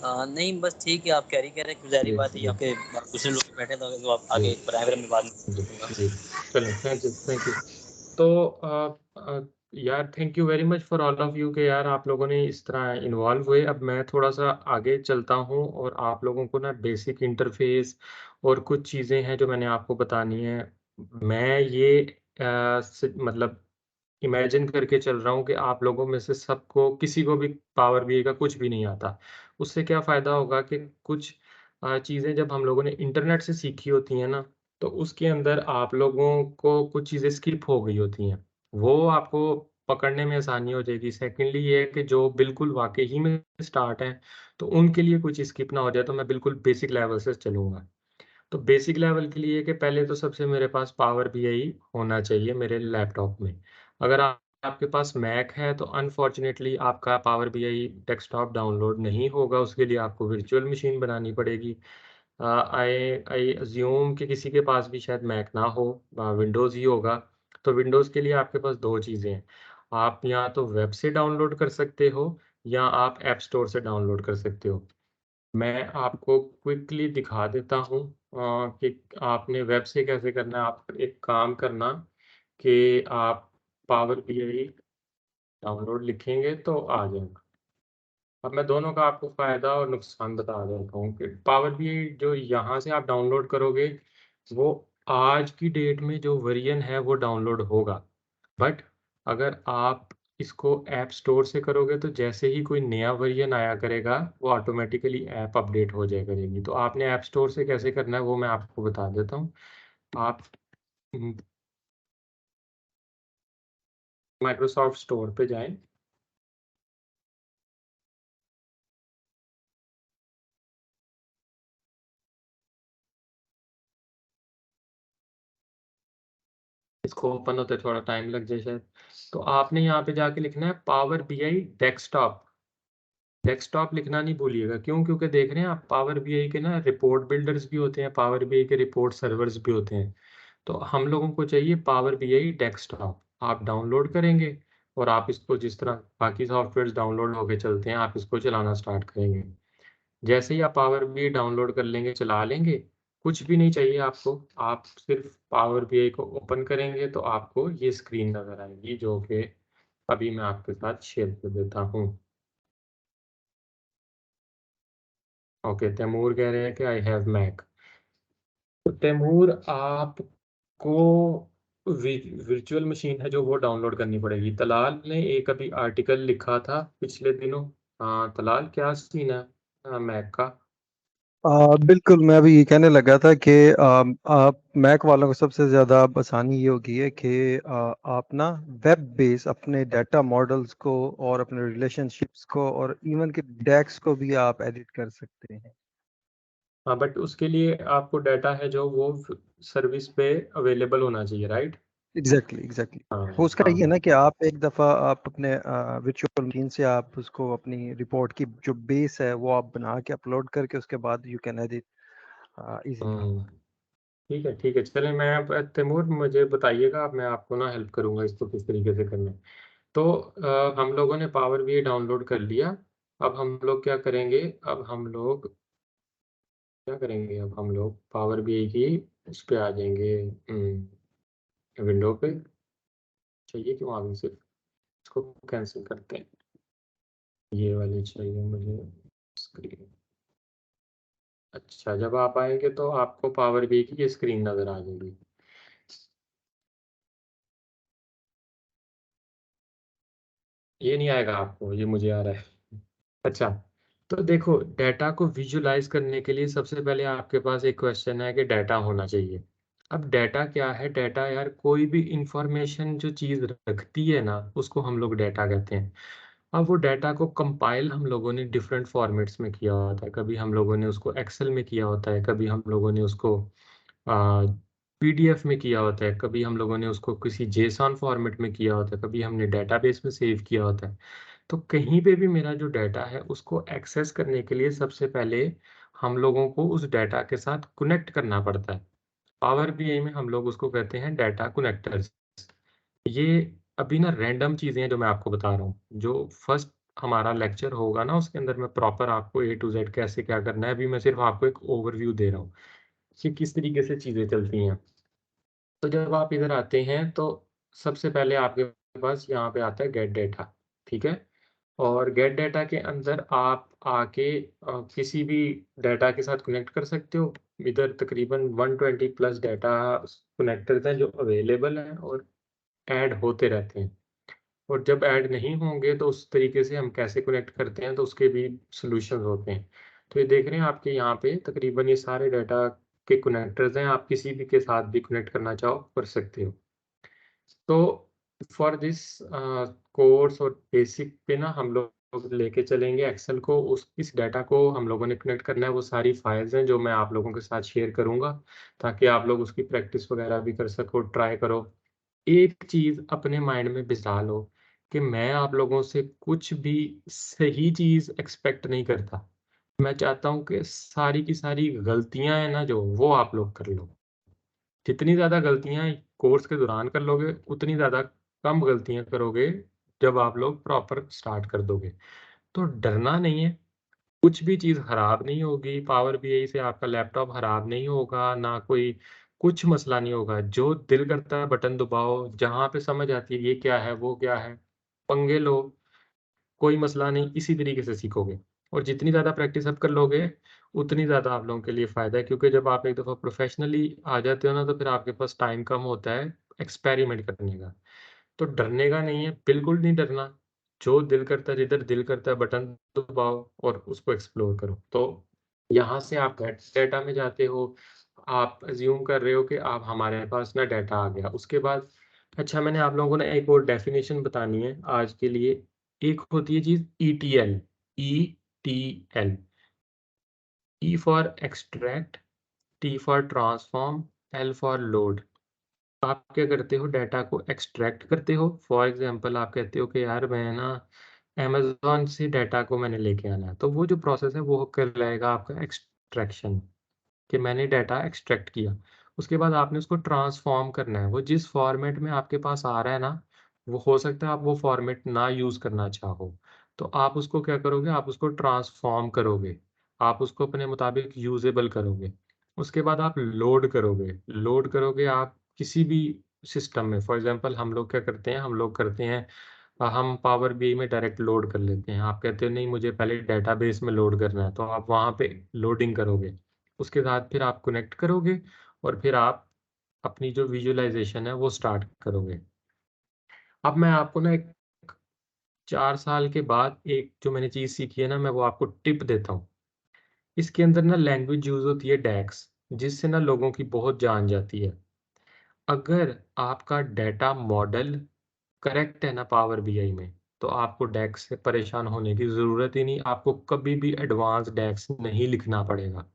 नहीं बस ठीक है, आप कैरी कर रहे हैं, ज़ाहिर जी बात है जी आपके दूसरे लोग बैठे तो आप जी आगे प्राइवेट में बात जी करूँगा। जी चलें, थैंक यू। तो यार thank you very much for all of you के यार आप लोगों ने इस तरह इन्वॉल्व हुए। अब मैं थोड़ा सा आगे चलता हूँ और आप लोगों को ना बेसिक इंटरफेस और कुछ चीज़ें हैं जो मैंने आपको बतानी है। मैं ये मतलब इमेजिन करके चल रहा हूँ कि आप लोगों में से सबको, किसी को भी पावर बीआई का कुछ भी नहीं आता। उससे क्या फ़ायदा होगा कि कुछ चीज़ें जब हम लोगों ने इंटरनेट से सीखी होती हैं ना, तो उसके अंदर आप लोगों को कुछ चीज़ें स्किप हो गई होती हैं। वो आपको पकड़ने में आसानी हो जाएगी। सेकंडली ये है कि जो बिल्कुल वाक़ई ही में स्टार्ट हैं, तो उनके लिए कुछ स्किप ना हो जाए, तो मैं बिल्कुल बेसिक लेवल से चलूँगा। तो बेसिक लेवल के लिए कि पहले तो सबसे मेरे पास पावर बीआई होना चाहिए मेरे लैपटॉप में। अगर आपके पास मैक है तो अनफॉर्चुनेटली आपका पावर बीआई डेस्कटॉप डाउनलोड नहीं होगा, उसके लिए आपको वर्चुअल मशीन बनानी पड़ेगी। आई आई अज्यूम कि किसी के पास भी शायद मैक ना हो, विंडोज़ ही होगा। तो विंडोज़ के लिए आपके पास 2 चीज़ें हैं। आप या तो वेब से डाउनलोड कर सकते हो या आप ऐप स्टोर से डाउनलोड कर सकते हो। मैं आपको क्विकली दिखा देता हूँ कि आपने वेब से कैसे करना है। आप एक काम करना कि आप पावर बीआई डाउनलोड लिखेंगे तो आ जाएगा। अब मैं दोनों का आपको फ़ायदा और नुकसान बता देता हूँ कि पावर बीआई जो यहाँ से आप डाउनलोड करोगे, वो आज की डेट में जो वर्जन है वो डाउनलोड होगा। बट अगर आप इसको ऐप स्टोर से करोगे तो जैसे ही कोई नया वर्जन आया करेगा, वो ऑटोमेटिकली ऐप अपडेट हो जाया करेगी। तो आपने ऐप स्टोर से कैसे करना है वो मैं आपको बता देता हूँ। आप माइक्रोसॉफ्ट स्टोर पे जाएँ। इसको ओपन होते थोड़ा टाइम लग जाए शायद। तो आपने यहाँ पे जाके लिखना है पावर बीआई डेस्कटॉप। डेस्कटॉप लिखना नहीं भूलिएगा, क्यों? क्योंकि देख रहे हैं आप पावर बीआई के ना रिपोर्ट बिल्डर्स भी होते हैं, पावर बीआई के रिपोर्ट सर्वर्स भी होते हैं। तो हम लोगों को चाहिए पावर बीआई डेस्कटॉप। आप डाउनलोड करेंगे और आप इसको जिस तरह बाकी सॉफ्टवेयर डाउनलोड होके चलते हैं, आप इसको चलाना स्टार्ट करेंगे। जैसे ही आप पावर बीआई डाउनलोड कर लेंगे, चला लेंगे, कुछ भी नहीं चाहिए आपको, आप सिर्फ पावर बीआई को ओपन करेंगे तो आपको ये स्क्रीन नजर आएगी, जो कि अभी मैं आपके साथ शेयर कर देता हूँ। ओके, तैमूर कह रहे हैं कि आई हैव मैक। तो तैमूर आपको वर्चुअल मशीन है जो वो डाउनलोड करनी पड़ेगी। तलाल ने एक अभी आर्टिकल लिखा था पिछले दिनों। हाँ तलाल, क्या सीन है मैक का? बिल्कुल, मैं अभी ये कहने लगा था कि आप मैक वालों को सबसे ज़्यादा अब आसानी ये होगी है कि आप ना वेब बेस अपने डाटा मॉडल्स को और अपने रिलेशनशिप्स को और इवन के डेक्स को भी आप एडिट कर सकते हैं। हाँ, बट उसके लिए आपको डाटा है जो वो सर्विस पे अवेलेबल होना चाहिए, राइट? एग्जैक्टली हाँ वो उसका ये है हाँ। ना कि आप एक दफ़ा आप अपने वर्चुअल मशीन से आप उसको अपनी रिपोर्ट की जो बेस है वो आप बना के अपलोड करके उसके बाद यू कैन एडिट इजीली। ठीक है ठीक है, चलें। मैं तैमूर मुझे बताइएगा, अब मैं आपको ना हेल्प करूंगा इसको किस तरीके से करना है। तो हम लोगों ने पावर बीआई डाउनलोड कर लिया। अब हम लोग क्या करेंगे? अब हम लोग क्या करेंगे? अब हम लोग पावर बीआई की उस पे आ जाएंगे, विंडो पे। चाहिए क्यों आगे? सिर्फ इसको कैंसिल करते हैं, ये वाली चाहिए मुझे स्क्रीन। अच्छा, जब आप आएंगे तो आपको पावर बीआई की ये स्क्रीन नज़र आ जाएगी। ये नहीं आएगा आपको, ये मुझे आ रहा है। अच्छा, तो देखो, डाटा को विजुलाइज करने के लिए सबसे पहले आपके पास एक क्वेश्चन है कि डाटा होना चाहिए। अब डाटा क्या है? डाटा यार कोई भी इंफॉर्मेशन जो चीज़ रखती है ना, उसको हम लोग डाटा कहते हैं। अब वो डाटा को कंपाइल हम लोगों ने डिफरेंट फॉर्मेट्स में किया होता है। कभी हम लोगों ने उसको एक्सेल में किया होता है, कभी हम लोगों ने उसको पीडीएफ में किया होता है, कभी हम लोगों ने उसको किसी जेसॉन फॉर्मेट में किया होता है, कभी हमने डेटाबेस में सेव किया होता है। तो कहीं पे भी मेरा जो डाटा है उसको एक्सेस करने के लिए सबसे पहले हम लोगों को उस डाटा के साथ कनेक्ट करना पड़ता है। पावर बीआई में हम लोग उसको कहते हैं डाटा कनेक्टर्स। ये अभी ना रैंडम चीज़ें हैं जो मैं आपको बता रहा हूँ। जो फर्स्ट हमारा लेक्चर होगा ना, उसके अंदर मैं प्रॉपर आपको ए टू जेड कैसे क्या करना है, अभी मैं सिर्फ आपको एक ओवरव्यू दे रहा हूँ कि किस तरीके से चीज़ें चलती हैं। तो जब आप इधर आते हैं तो सबसे पहले आपके पास यहाँ पे आता है गेट डेटा, ठीक है? और गेट डेटा के अंदर आप आके किसी भी डाटा के साथ कनेक्ट कर सकते हो। इधर तकरीबन 120 प्लस डाटा कनेक्टर्स हैं जो अवेलेबल हैं और ऐड होते रहते हैं। और जब ऐड नहीं होंगे तो उस तरीके से हम कैसे कनेक्ट करते हैं, तो उसके भी सॉल्यूशंस होते हैं। तो ये देख रहे हैं आपके यहाँ पे तकरीबन ये सारे डाटा के कनेक्टर्स हैं, आप किसी भी के साथ भी कनेक्ट करना चाहो कर सकते हो। तो फॉर दिस कोर्स और बेसिक पे ना हम लोग लेके चलेंगे एक्सेल को। उस इस डाटा को हम लोगों ने कनेक्ट करना है। वो सारी फाइल्स हैं जो मैं आप लोगों के साथ शेयर करूंगा, ताकि आप लोग उसकी प्रैक्टिस वगैरह भी कर सको, ट्राई करो। एक चीज़ अपने माइंड में बिठा लो कि मैं आप लोगों से कुछ भी सही चीज़ एक्सपेक्ट नहीं करता। मैं चाहता हूँ कि सारी की सारी गलतियां हैं ना जो, वो आप लोग कर लो। जितनी ज़्यादा गलतियाँ कोर्स के दौरान कर लोगे, उतनी ज़्यादा कम गलतियाँ करोगे जब आप लोग प्रॉपर स्टार्ट कर दोगे। तो डरना नहीं है, कुछ भी चीज़ खराब नहीं होगी। पावर बीआई से आपका लैपटॉप खराब नहीं होगा, ना कोई कुछ मसला नहीं होगा। जो दिल करता है बटन दबाओ, जहाँ पे समझ आती है ये क्या है वो क्या है, पंगे लो, कोई मसला नहीं, इसी तरीके से सीखोगे। और जितनी ज़्यादा प्रैक्टिस आप कर लोगे, उतनी ज़्यादा आप लोगों के लिए फ़ायदा है, क्योंकि जब आप एक दफ़ा प्रोफेशनली आ जाते हो ना, तो फिर आपके पास टाइम कम होता है एक्सपेरिमेंट करने का। तो डरने का नहीं है, बिल्कुल नहीं डरना। जो दिल करता है, जिधर दिल करता है बटन दबाओ और उसको एक्सप्लोर करो। तो यहाँ से आप डेटा में जाते हो, आप अज्यूम कर रहे हो कि आप हमारे पास ना डाटा आ गया। उसके बाद अच्छा, मैंने आप लोगों को ना एक और डेफिनेशन बतानी है आज के लिए। एक होती है चीज़ ETL, ETL, E for extract, T for transform, L for load. आप क्या करते हो, डाटा को एक्सट्रैक्ट करते हो। फॉर एग्जांपल आप कहते हो कि यार मैं ना अमेज़न से डाटा को मैंने लेके आना है, तो वो जो प्रोसेस है वो कहलाएगा आपका एक्सट्रैक्शन, कि मैंने डाटा एक्सट्रैक्ट किया। उसके बाद आपने उसको ट्रांसफ़ॉर्म करना है। वो जिस फॉर्मेट में आपके पास आ रहा है ना, वो हो सकता है आप वो फॉर्मेट ना यूज़ करना चाहो। तो आप उसको क्या करोगे, आप उसको ट्रांसफ़ॉर्म करोगे। आप उसको अपने मुताबिक यूज़ेबल करोगे। उसके बाद आप लोड करोगे। लोड करोगे आप किसी भी सिस्टम में। फॉर एग्ज़ाम्पल हम लोग क्या करते हैं, हम लोग करते हैं हम पावर बीआई में डायरेक्ट लोड कर लेते हैं। आप कहते हो नहीं मुझे पहले डेटाबेस में लोड करना है, तो आप वहाँ पे लोडिंग करोगे। उसके बाद फिर आप कनेक्ट करोगे और फिर आप अपनी जो विजुअलाइज़ेशन है वो स्टार्ट करोगे। अब मैं आपको ना एक 4 साल के बाद एक जो मैंने चीज़ सीखी है ना, मैं वो आपको टिप देता हूँ। इसके अंदर ना लैंग्वेज यूज़ होती है डैक्स, जिससे ना लोगों की बहुत जान जाती है। अगर आपका डाटा मॉडल करेक्ट है ना पावर बीआई में, तो आपको डैक्स से परेशान होने की ज़रूरत ही नहीं। आपको कभी भी एडवांस डैक्स नहीं लिखना पड़ेगा।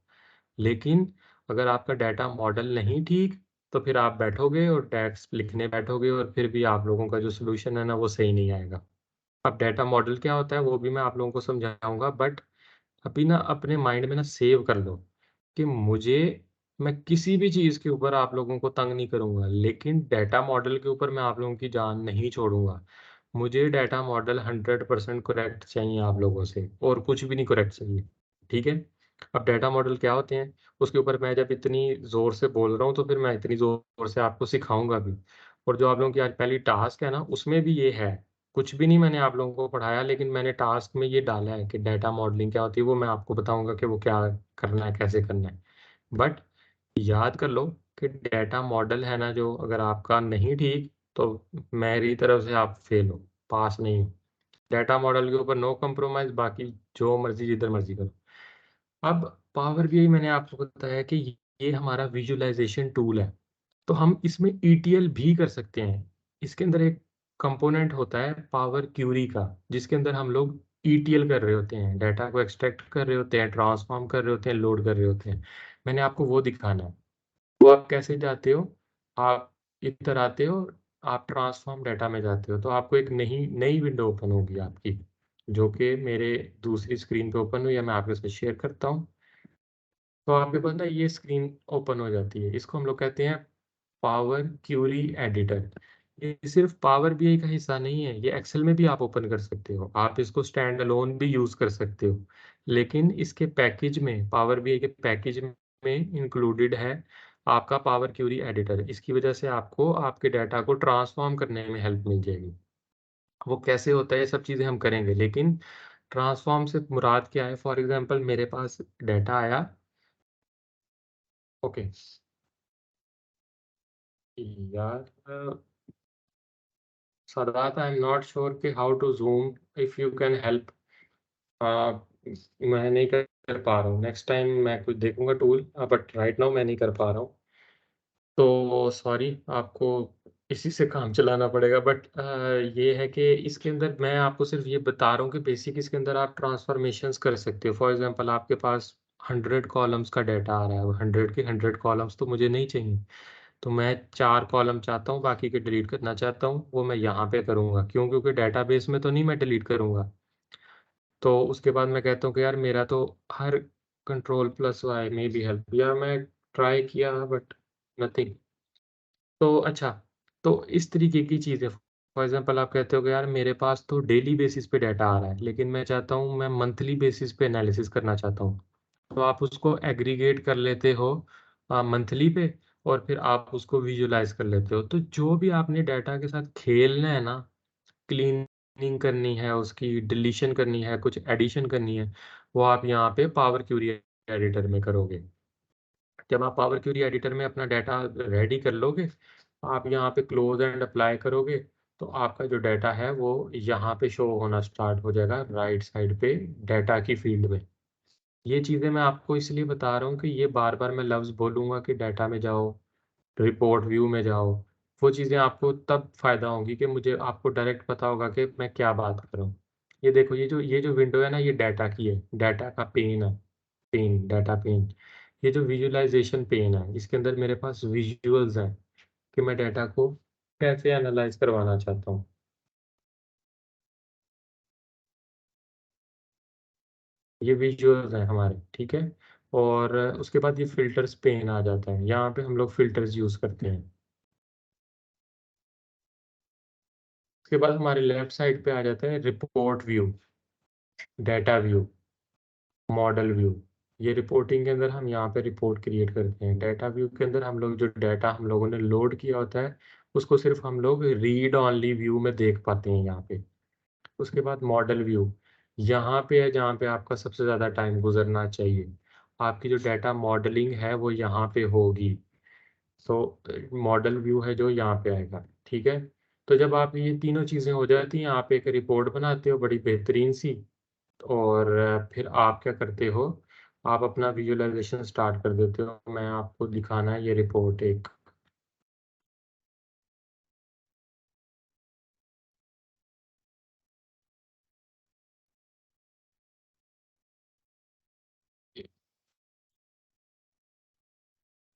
लेकिन अगर आपका डाटा मॉडल नहीं ठीक, तो फिर आप बैठोगे और टैक्स लिखने बैठोगे और फिर भी आप लोगों का जो सॉल्यूशन है ना, वो सही नहीं आएगा। अब डाटा मॉडल क्या होता है, वो भी मैं आप लोगों को समझाऊँगा, बट अभी ना अपने माइंड में ना सेव कर लो कि मैं किसी भी चीज़ के ऊपर आप लोगों को तंग नहीं करूँगा, लेकिन डाटा मॉडल के ऊपर मैं आप लोगों की जान नहीं छोड़ूँगा। मुझे डाटा मॉडल 100% करेक्ट चाहिए आप लोगों से, और कुछ भी नहीं करेक्ट चाहिए, ठीक है? अब डाटा मॉडल क्या होते हैं, उसके ऊपर मैं जब इतनी ज़ोर से बोल रहा हूँ, तो फिर मैं इतनी ज़ोर से आपको सिखाऊँगा भी। और जो आप लोगों की आज पहली टास्क है ना, उसमें भी ये है। कुछ भी नहीं मैंने आप लोगों को पढ़ाया, लेकिन मैंने टास्क में ये डाला है कि डाटा मॉडलिंग क्या होती है, वो मैं आपको बताऊँगा कि वो क्या करना है, कैसे करना है। बट याद कर लो कि डाटा मॉडल है ना जो, अगर आपका नहीं ठीक, तो मेरी तरफ से आप फेल हो, पास नहीं हो। डाटा मॉडल के ऊपर नो कॉम्प्रोमाइज़, बाकी जो मर्ज़ी जिधर मर्ज़ी करो। अब पावर बीआई मैंने आपको बताया कि ये हमारा विजुअलाइज़ेशन टूल है, तो हम इसमें ईटीएल भी कर सकते हैं। इसके अंदर एक कंपोनेंट होता है पावर क्यूरी का, जिसके अंदर हम लोग ईटीएल कर रहे होते हैं, डाटा को एक्सट्रैक्ट कर रहे होते हैं, ट्रांसफ़ॉर्म कर रहे होते हैं, लोड कर रहे होते हैं। मैंने आपको वो दिखाना है। वो आप कैसे जाते हो, आप इधर आते हो, आप ट्रांसफ़ॉर्म डाटा में जाते हो, तो आपको एक नई नई विंडो ओपन होगी आपकी, जो कि मेरे दूसरी स्क्रीन पे ओपन हुई है, मैं आपके साथ शेयर करता हूँ। तो आपके पास ना ये स्क्रीन ओपन हो जाती है। इसको हम लोग कहते हैं पावर क्यूरी एडिटर। ये सिर्फ पावर बीआई का हिस्सा नहीं है, ये एक्सेल में भी आप ओपन कर सकते हो। आप इसको स्टैंड अलोन भी यूज़ कर सकते हो। लेकिन इसके पैकेज में, पावर बीआई के पैकेज में इंक्लूडेड है आपका पावर क्यूरी एडिटर। इसकी वजह से आपको आपके डाटा को ट्रांसफ़ॉर्म करने में हेल्प मिल जाएगी। वो कैसे होता है, ये सब चीज़ें हम करेंगे, लेकिन ट्रांसफ़ॉर्म से मुराद क्या है? फॉर एग्ज़ाम्पल मेरे पास डाटा आया, ओके, यार Sadat, I'm not sure कि how to zoom, if you can help। मैं नहीं कर पा रहा हूँ। नेक्स्ट टाइम मैं कुछ देखूंगा टूल, बट राइट नाउ मैं नहीं कर पा रहा हूँ। तो सॉरी, आपको इसी से काम चलाना पड़ेगा। बट ये है कि इसके अंदर मैं आपको सिर्फ ये बता रहा हूँ कि बेसिक इसके अंदर आप ट्रांसफॉर्मेशंस कर सकते हो। फॉर एग्जांपल आपके पास 100 कॉलम्स का डाटा आ रहा है, 100 के 100 कॉलम्स तो मुझे नहीं चाहिए। तो मैं 4 कॉलम चाहता हूँ, बाकी के डिलीट करना चाहता हूँ, वो मैं यहाँ पे करूँगा। क्यों? क्योंकि डेटाबेस में तो नहीं मैं डिलीट करूँगा। तो उसके बाद मैं कहता हूँ कि यार मेरा तो हर कंट्रोल+Y में भी हेल्प, यार मैं ट्राई किया बट नथिंग। तो अच्छा, तो इस तरीके की चीज़ें, फॉर एग्जांपल आप कहते हो कि यार मेरे पास तो डेली बेसिस पे डाटा आ रहा है, लेकिन मैं चाहता हूँ मैं मंथली बेसिस पे एनालिसिस करना चाहता हूँ। तो आप उसको एग्रीगेट कर लेते हो मंथली पे, और फिर आप उसको विजुअलाइज़ कर लेते हो। तो जो भी आपने डाटा के साथ खेलना है ना, क्लीनिंग करनी है, उसकी डिलीशन करनी है, कुछ एडिशन करनी है, वो आप यहाँ पे पावर क्वेरी एडिटर में करोगे। जब आप पावर क्वेरी एडिटर में अपना डाटा रेडी कर लोगे, आप यहाँ पे क्लोज एंड अप्लाई करोगे, तो आपका जो डाटा है वो यहाँ पे शो होना स्टार्ट हो जाएगा राइट साइड पे डाटा की फील्ड में। ये चीज़ें मैं आपको इसलिए बता रहा हूँ कि ये बार-बार मैं लफ्ज़ बोलूँगा कि डाटा में जाओ, रिपोर्ट व्यू में जाओ, वो चीज़ें आपको तब फ़ायदा होंगी कि मुझे आपको डायरेक्ट पता होगा कि मैं क्या बात कर रहा हूँ। ये देखो, ये जो विंडो है ना, ये डाटा की है, डाटा का पेन है, डाटा पेन। ये जो विजुअलाइज़ेशन पेन है, इसके अंदर मेरे पास विजुअल्स हैं कि मैं डाटा को कैसे एनालाइज करवाना चाहता हूँ। ये विजुअल्स हैं हमारे, ठीक है। और उसके बाद ये फिल्टर्स पेन आ जाता है, यहाँ पे हम लोग फिल्टर्स यूज़ करते हैं। उसके बाद हमारे लेफ्ट साइड पे आ जाता है report view, data view, model view. ये रिपोर्टिंग के अंदर हम यहाँ पे रिपोर्ट क्रिएट करते हैं। डाटा व्यू के अंदर हम लोग जो डाटा हम लोगों ने लोड किया होता है उसको सिर्फ हम लोग रीड ऑनली व्यू में देख पाते हैं यहाँ पे। उसके बाद मॉडल व्यू यहाँ पे है जहाँ पे आपका सबसे ज़्यादा टाइम गुजरना चाहिए। आपकी जो डाटा मॉडलिंग है वो यहाँ पे होगी। तो मॉडल व्यू है जो यहाँ पे आएगा, ठीक है। तो जब आप ये तीनों चीज़ें हो जाती हैं आप एक रिपोर्ट बनाते हो बड़ी बेहतरीन सी। और फिर आप क्या करते हो, आप अपना विजुअलाइजेशन स्टार्ट कर देते हो। मैं आपको दिखाना है ये रिपोर्ट एक।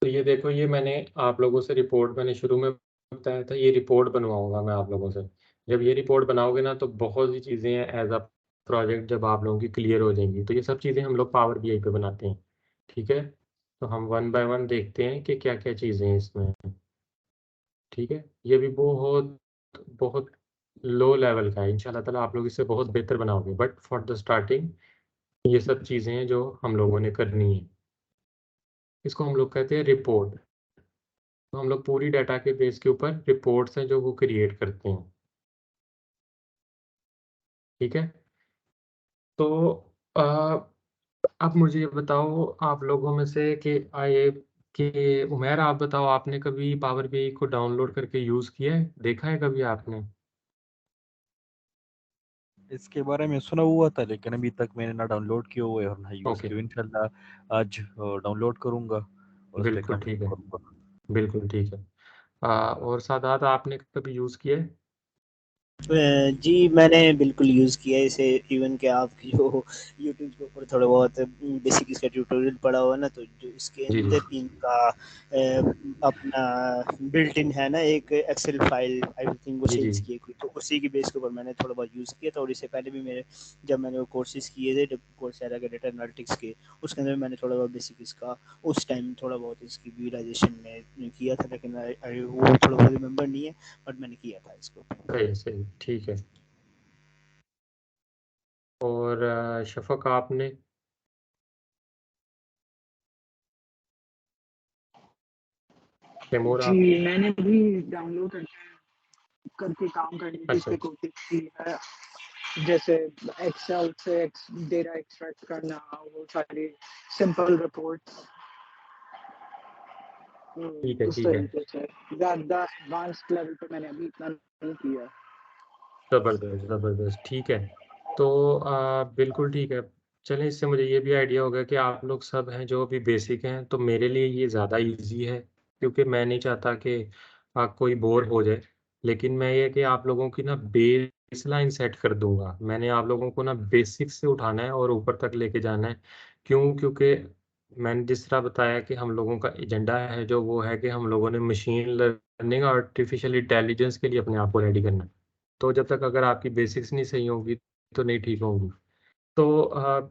तो ये देखो, ये मैंने आप लोगों से रिपोर्ट मैंने शुरू में बताया था, ये रिपोर्ट बनवाऊंगा मैं आप लोगों से। जब ये रिपोर्ट बनाओगे ना तो बहुत सी चीज़ें हैं एज अ प्रोजेक्ट जब आप लोगों की क्लियर हो जाएंगी। तो ये सब चीज़ें हम लोग पावर बीआई पे बनाते हैं, ठीक है। तो हम वन बाय वन देखते हैं कि क्या क्या चीज़ें हैं इसमें, ठीक है। ये भी बहुत बहुत लो लेवल का है, इंशाल्लाह ताला आप लोग इससे बहुत बेहतर बनाओगे, बट फॉर द स्टार्टिंग ये सब चीज़ें हैं जो हम लोगों ने करनी है। इसको हम लोग कहते हैं रिपोर्ट। तो हम लोग पूरी डाटा के बेस के ऊपर रिपोर्ट्स हैं जो वो क्रिएट करते हैं, ठीक है। तो आ, अब मुझे ये बताओ आप लोगों में से कि उमैर आप बताओ, आपने कभी पावर बीआई को डाउनलोड करके यूज़ किया है, देखा है कभी आपने? इसके बारे में सुना हुआ था लेकिन अभी तक मैंने ना डाउनलोड किया हुआ है और ना यूज़ ओके, किया। इंशाल्लाह आज डाउनलोड करूँगा और उस पे बिल्कुल कंटिन्यू ठीक है, करूँगा। बिल्कुल ठीक है। और सादात आपने कभी यूज़ किया है? जी मैंने बिल्कुल यूज़ किया है इसे। इवन कि आपकी जो यूट्यूब के ऊपर थोड़ा बहुत बेसिक इसका ट्यूटोरियल पड़ा हुआ है ना, तो जो इसके जी जी अंदर इनका अपना बिल्ट इन है ना एक एक्सेल फाइल आई थिंक वो जी जी। सेल्स की है कोई, तो उसी की बेस के ऊपर मैंने थोड़ा बहुत यूज़ किया था। और इससे पहले भी मेरे जब मैंने वो कोर्सेज किए थे, जब कोर्सेरा के डेटा एनालिटिक्स के, उसके अंदर मैंने थोड़ा बहुत बेसिक इसका उस टाइम थोड़ा बहुत इसकी विजुअलाइजेशन में किया था, लेकिन वो थोड़ा बहुत रिमेंबर नहीं है, बट मैंने किया था इसको। सही, ठीक है। और शफक आपने? तैमूर जी आप? मैंने भी डाउनलोड करके काम करने की इस अच्छा पे अच्छा, कोशिश की है। जैसे एक्सेल से डेटा एक्सट्रैक्ट करना, वो सारी सिंपल रिपोर्ट्स, ठीक है उस ठीक है। तरीके से। ज़्यादा एडवांस्ड लेवल पे मैंने अभी इतना नहीं किया। ज़बरदस्त ज़बरदस्त, ठीक है। तो बिल्कुल ठीक है। चलें, इससे मुझे ये भी आइडिया हो गया कि आप लोग सब हैं जो भी बेसिक हैं, तो मेरे लिए ये ज़्यादा इजी है क्योंकि मैं नहीं चाहता कि कोई बोर हो जाए। लेकिन मैं ये कि आप लोगों की ना बेसलाइन सेट कर दूंगा। मैंने आप लोगों को ना बेसिक से उठाना है और ऊपर तक लेके जाना है। क्यों? क्योंकि मैंने जिस तरह बताया कि हम लोगों का एजेंडा है जो वो है कि हम लोगों ने मशीन लर्निंग और आर्टिफिशियल इंटेलिजेंस के लिए अपने आप को रेडी करना है। तो जब तक अगर आपकी बेसिक्स नहीं सही होंगी तो नहीं ठीक होंगी। तो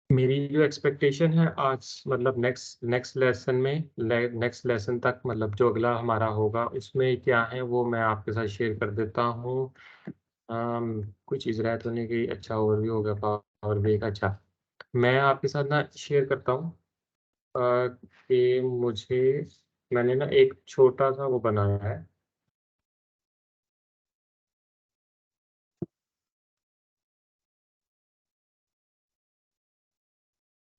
मेरी जो एक्सपेक्टेशन है आज मतलब नेक्स्ट नेक्स्ट लेसन में नेक्स्ट लेसन तक मतलब जो अगला हमारा होगा उसमें क्या है वो मैं आपके साथ शेयर कर देता हूँ। कोई चीज़ रह तो नहीं गई? अच्छा, ओवरव्यू हो गया पावर बीआई का। अच्छा, मैं आपके साथ ना शेयर करता हूँ कि मैंने ना एक छोटा सा वो बनाया है।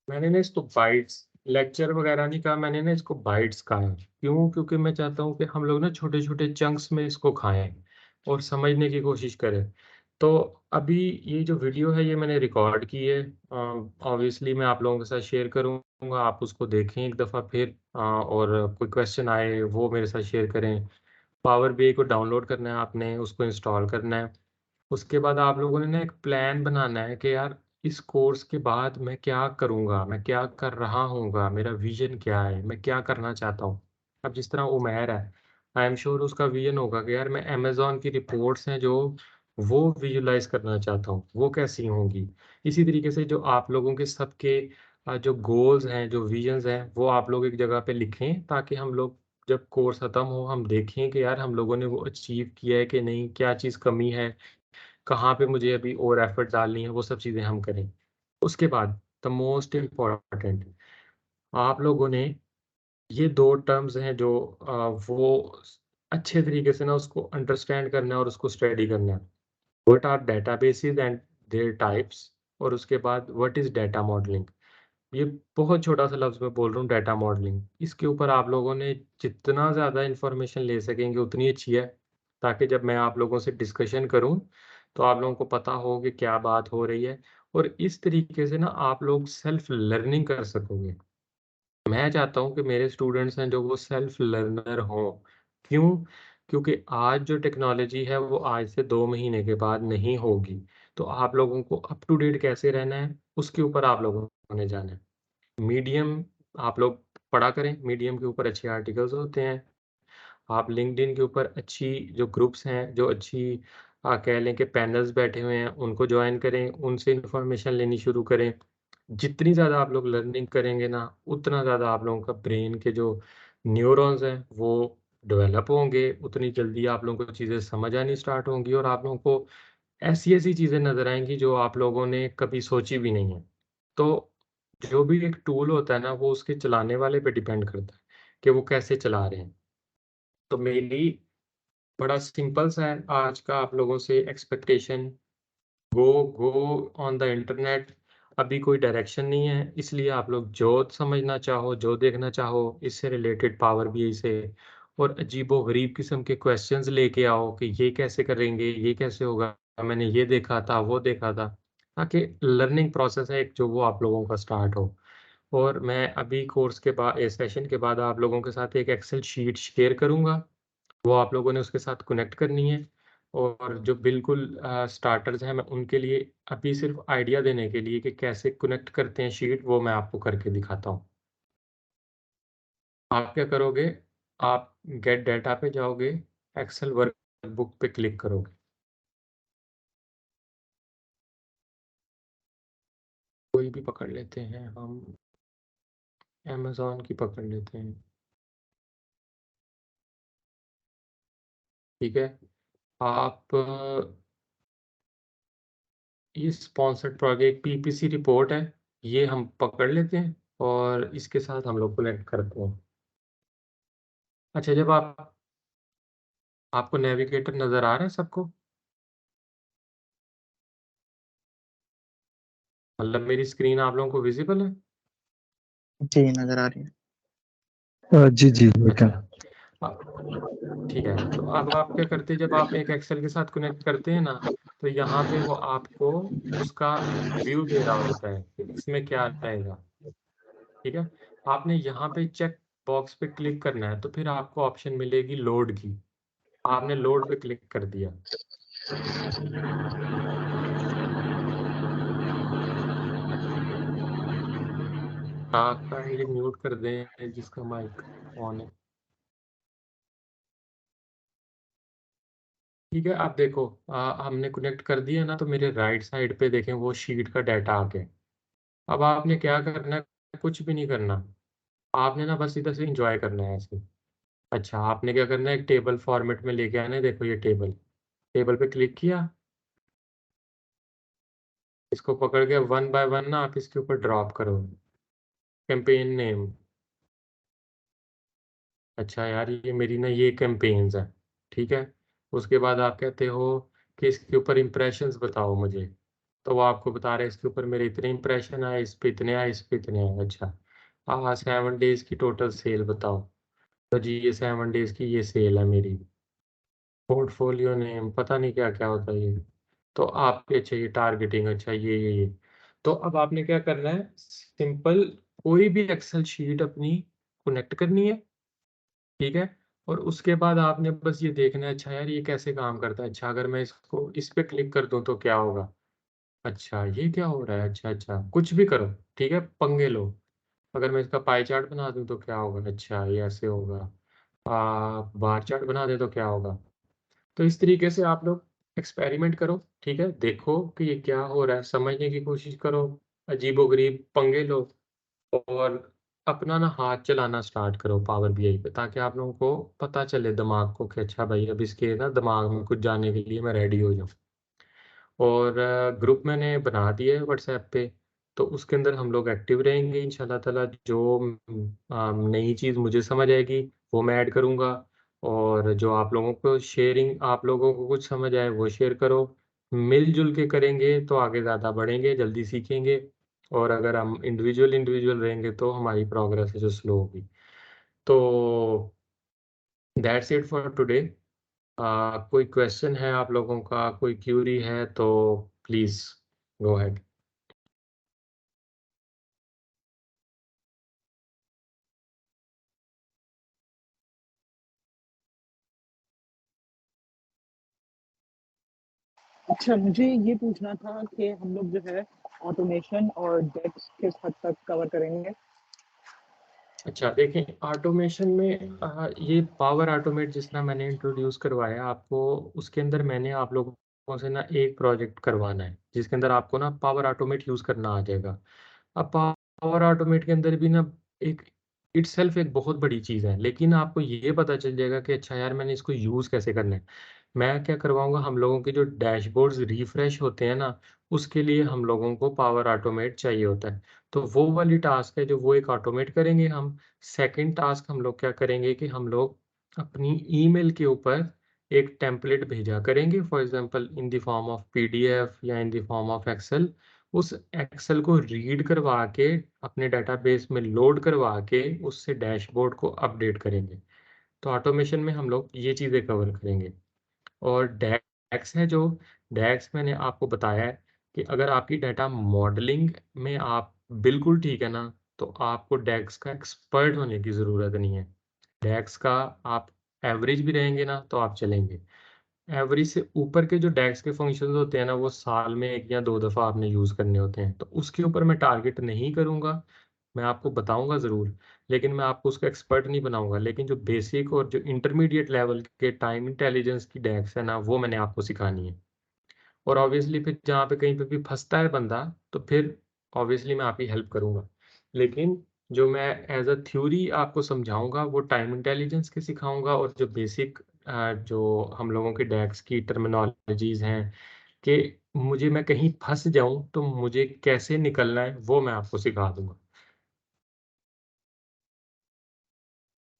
मैंने ना इसको बाइट्स लेक्चर वगैरह नहीं कहा, मैंने ना इसको बाइट्स कहा है। क्यों? क्योंकि मैं चाहता हूँ कि हम लोग ना छोटे छोटे चंक्स में इसको खाएं और समझने की कोशिश करें। तो अभी ये जो वीडियो है ये मैंने रिकॉर्ड की है, ऑब्वियसली मैं आप लोगों के साथ शेयर करूँगा, आप उसको देखें एक दफ़ा फिर और कोई क्वेश्चन आए वो मेरे साथ शेयर करें। पावर बीआई को डाउनलोड करना है आपने, उसको इंस्टॉल करना है। उसके बाद आप लोगों ने ना एक प्लान बनाना है कि यार इस कोर्स के बाद मैं क्या करूँगा, मैं क्या कर रहा हूँगा, मेरा विजन क्या है, मैं क्या करना चाहता हूँ। अब जिस तरह उमैर है, आई एम श्योर उसका विजन होगा कि यार मैं अमेज़न की रिपोर्ट्स हैं जो वो विजुअलाइज़ करना चाहता हूँ, वो कैसी होंगी। इसी तरीके से जो आप लोगों के सबके जो गोल्स हैं, जो विजन्स हैं, वो आप लोग एक जगह पे लिखें ताकि हम लोग जब कोर्स खत्म हो हम देखें कि यार हम लोगों ने वो अचीव किया है कि नहीं, क्या चीज़ कमी है, कहाँ पे मुझे अभी और एफर्ट डालनी है, वो सब चीज़ें हम करें। उसके बाद द मोस्ट इम्पोर्टेंट, आप लोगों ने ये 2 टर्म्स हैं जो वो अच्छे तरीके से ना उसको अंडरस्टैंड करना है और उसको स्टडी करना है। What are databases and their types, और उसके बाद व्हाट इज़ डेटा मॉडलिंग। ये बहुत छोटा-सा लफ्ज़ मैं बोल रहा हूँ, डेटा मॉडलिंग। इसके ऊपर आप लोगों ने जितना ज़्यादा इन्फॉर्मेशन ले सकेंगे उतनी अच्छी है, ताकि जब मैं आप लोगों से डिस्कशन करूँ, तो आप लोगों को पता हो कि क्या बात हो रही है और इस तरीके से ना आप लोग सेल्फ लर्निंग कर सकोगे। मैं चाहता हूँ कि मेरे स्टूडेंट्स हैं जो वो सेल्फ लर्नर हों। क्यों? क्योंकि आज जो टेक्नोलॉजी है वो आज से 2 महीने के बाद नहीं होगी। तो आप लोगों को अप टू डेट कैसे रहना है, उसके ऊपर आप लोगों ने जाना है। मीडियम आप लोग पढ़ा करें, मीडियम के ऊपर अच्छे आर्टिकल्स होते हैं। आप लिंक्डइन के ऊपर अच्छी जो ग्रुप्स हैं, जो अच्छी कह लें कि पैनल्स बैठे हुए हैं, उनको जॉइन करें, उनसे इन्फॉर्मेशन लेनी शुरू करें। जितनी ज़्यादा आप लोग लर्निंग करेंगे ना, उतना ज़्यादा आप लोगों का ब्रेन के जो न्यूरॉन्स हैं, वो डेवलप होंगे, उतनी जल्दी आप लोगों को चीज़ें समझ आनी स्टार्ट होंगी और आप लोगों को ऐसी-ऐसी चीज़ें नज़र आएँगी जो आप लोगों ने कभी सोची भी नहीं है। तो जो भी एक टूल होता है ना, वो उसके चलाने वाले पे डिपेंड करता है कि वो कैसे चला रहे हैं। तो मेरी बड़ा सिंपल सा है आज का आप लोगों से expectation, go go on the internet. अभी कोई डायरेक्शन नहीं है, इसलिए आप लोग जो समझना चाहो, जो देखना चाहो, इससे रिलेटेड पावर बीआई से और अजीबो-गरीब किस्म के क्वेश्चंस लेके आओ कि ये कैसे करेंगे, ये कैसे होगा, मैंने ये देखा था, वो देखा था, ताकि लर्निंग प्रोसेस है एक जो वो आप लोगों का स्टार्ट हो। और मैं अभी कोर्स के बाद इस सेशन के बाद आप लोगों के साथ एक एक्सेल शीट शेयर करूँगा, वो आप लोगों ने उसके साथ कनेक्ट करनी है। और जो बिल्कुल स्टार्टर्स हैं, मैं उनके लिए अभी सिर्फ आइडिया देने के लिए कि कैसे कनेक्ट करते हैं शीट, वो मैं आपको करके दिखाता हूँ। आप क्या करोगे, आप गेट डाटा पे जाओगे, एक्सेल वर्कबुक पे क्लिक करोगे। कोई भी पकड़ लेते हैं हम, अमेज़न की पकड़ लेते हैं, ठीक है? आप ये स्पॉन्सर्ड प्रोजेक्ट पीपीसी रिपोर्ट है, ये हम पकड़ लेते हैं और इसके साथ हम लोग कनेक्ट करते हैं। अच्छा, जब आपको नेविगेटर नज़र आ रहा है सबको? मतलब मेरी स्क्रीन आप लोगों को विज़िबल है? जी, नज़र आ रही है। जी, जी, अच्छा। वेलकम। ठीक है, तो अब आप क्या करते हैं, जब आप एक एक्सेल के साथ कनेक्ट करते हैं ना, तो यहाँ पे वो आपको उसका व्यू दे रहा होता है कि इसमें क्या आएगा, ठीक है? आपने यहाँ पे चेक बॉक्स पे क्लिक करना है, तो फिर आपको ऑप्शन मिलेगी लोड की। आपने लोड पे क्लिक कर दिया। काइंडली म्यूट कर दें जिसका माइक ऑन है। ठीक है, अब देखो हमने कनेक्ट कर दिया ना, तो मेरे राइट साइड पे देखें वो शीट का डाटा आ गया। अब आपने क्या करना है, कुछ भी नहीं करना। आपने ना बस इधर से एन्जॉय करना है ऐसे। अच्छा, आपने क्या करना है, एक टेबल फॉर्मेट में लेके आना है, देखो ये टेबल। टेबल पे क्लिक किया, इसको पकड़ के वन बाय वन ना आप इसके ऊपर ड्रॉप करो। Campaign name. अच्छा यार, ये मेरी ना ये कैंपेन्स हैं, ठीक है? उसके बाद आप कहते हो कि इसके ऊपर इम्प्रेशंस बताओ मुझे। तो वो आपको बता रहे हैं इसके ऊपर मेरे इतने इम्प्रेशन आए, इस पे इतने आए, इस पे इतने आए। अच्छा, 7 डेज़ की टोटल सेल बताओ। तो जी ये 7 डेज़ की ये सेल है मेरी। पोर्टफोलियो नेम पता नहीं क्या-क्या होता है ये। तो आपकी अच्छा ये टारगेटिंग, अच्छा ये। तो अब आपने क्या करना है, सिंपल कोई भी एक्सेल शीट अपनी कनेक्ट करनी है, ठीक है? और उसके बाद आपने बस ये देखना है, अच्छा यार ये कैसे काम करता है? अच्छा, अगर मैं इसको इस पे क्लिक कर दूँ तो क्या होगा? अच्छा, ये क्या हो रहा है? अच्छा, अच्छा, कुछ भी करो, ठीक है? पंगे लो। अगर मैं इसका पाई चार्ट बना दूँ तो क्या होगा? अच्छा, ये ऐसे होगा। बार चार्ट बना दे तो क्या होगा। तो इस तरीके से आप लोग एक्सपेरिमेंट करो, ठीक है, देखो कि ये क्या हो रहा है, समझने की कोशिश करो, अजीबोगरीब पंगे लो और अपना ना हाथ चलाना स्टार्ट करो पावर बीआई पे, ताकि आप लोगों को पता चले दिमाग को कि अच्छा भाई अब इसके ना दिमाग में कुछ जाने के लिए मैं रेडी हो जाऊँ। और ग्रुप मैंने बना दिया है व्हाट्सएप पे, तो उसके अंदर हम लोग एक्टिव रहेंगे इंशाल्लाह ताला। जो नई चीज़ मुझे समझ आएगी वो मैं ऐड करूँगा, और जो आप लोगों को शेयरिंग, आप लोगों को कुछ समझ आए वो शेयर करो। मिलजुल के करेंगे तो आगे ज़्यादा बढ़ेंगे, जल्दी सीखेंगे। और अगर हम इंडिविजुअल इंडिविजुअल रहेंगे तो हमारी प्रोग्रेस है जो स्लो होगी। तो दैट्स इट फॉर टुडे। कोई क्वेश्चन है आप लोगों का, कोई क्यूरी है तो प्लीज गो अहेड। अच्छा, मुझे ये पूछना था कि हम लोग जो है ऑटोमेशन और डेक्स किस हद तक कवर करेंगे। अच्छा देखें, ऑटोमेशन में ये पावर ऑटोमेट जिसना मैंने इंट्रोड्यूस करवाया आपको, उसके अंदर मैंने आप लोगों से ना एक प्रोजेक्ट करवाना है जिसके अंदर आपको ना पावर ऑटोमेट यूज़ करना आ जाएगा। अब पावर ऑटोमेट के अंदर भी ना एक इटसेल्फ एक बहुत बड़ी चीज़ है, लेकिन आपको ये पता चल जाएगा कि अच्छा यार मैंने इसको यूज़ कैसे करना है। मैं क्या करवाऊंगा, हम लोगों के जो डैशबोर्ड्स रिफ्रेश होते हैं ना, उसके लिए हम लोगों को पावर ऑटोमेट चाहिए होता है। तो वो वाली टास्क है जो वो एक ऑटोमेट करेंगे हम। सेकंड टास्क हम लोग क्या करेंगे कि हम लोग अपनी ईमेल के ऊपर एक टेम्पलेट भेजा करेंगे, for example in the form of PDF या in the form of Excel. उस एक्सेल को रीड करवा के अपने डेटाबेस में लोड करवा के उससे डैशबोर्ड को अपडेट करेंगे। तो ऑटोमेशन में हम लोग ये चीज़ें कवर करेंगे। और डैक्स है जो, डैक्स मैंने आपको बताया है कि अगर आपकी डाटा मॉडलिंग में आप बिल्कुल ठीक है ना, तो आपको डैक्स का एक्सपर्ट होने की ज़रूरत नहीं है। डैक्स का आप एवरेज भी रहेंगे ना तो आप चलेंगे। एवरेज से ऊपर के जो डैक्स के फंक्शंस होते हैं ना, वो साल में 1 या 2 दफ़ा आपने यूज़ करने होते हैं, तो उसके ऊपर मैं टारगेट नहीं करूँगा। मैं आपको बताऊँगा ज़रूर, लेकिन मैं आपको उसका एक्सपर्ट नहीं बनाऊँगा। लेकिन जो बेसिक और जो इंटरमीडिएट लेवल के टाइम इंटेलिजेंस की डैक्स है ना, वो मैंने आपको सिखानी है। और ऑब्वियसली फिर जहाँ पे कहीं पे भी फँसता है बंदा, तो फिर ऑब्वियसली मैं आपकी हेल्प करूँगा। लेकिन जो मैं एज़ अ थ्योरी आपको समझाऊँगा, वो टाइम इंटेलिजेंस के सिखाऊँगा, और जो बेसिक जो हम लोगों के डैक्स की टर्मिनोलॉजीज़ हैं कि मुझे मैं कहीं फँस जाऊँ, तो मुझे कैसे निकलना है, वो मैं आपको सिखा दूँगा।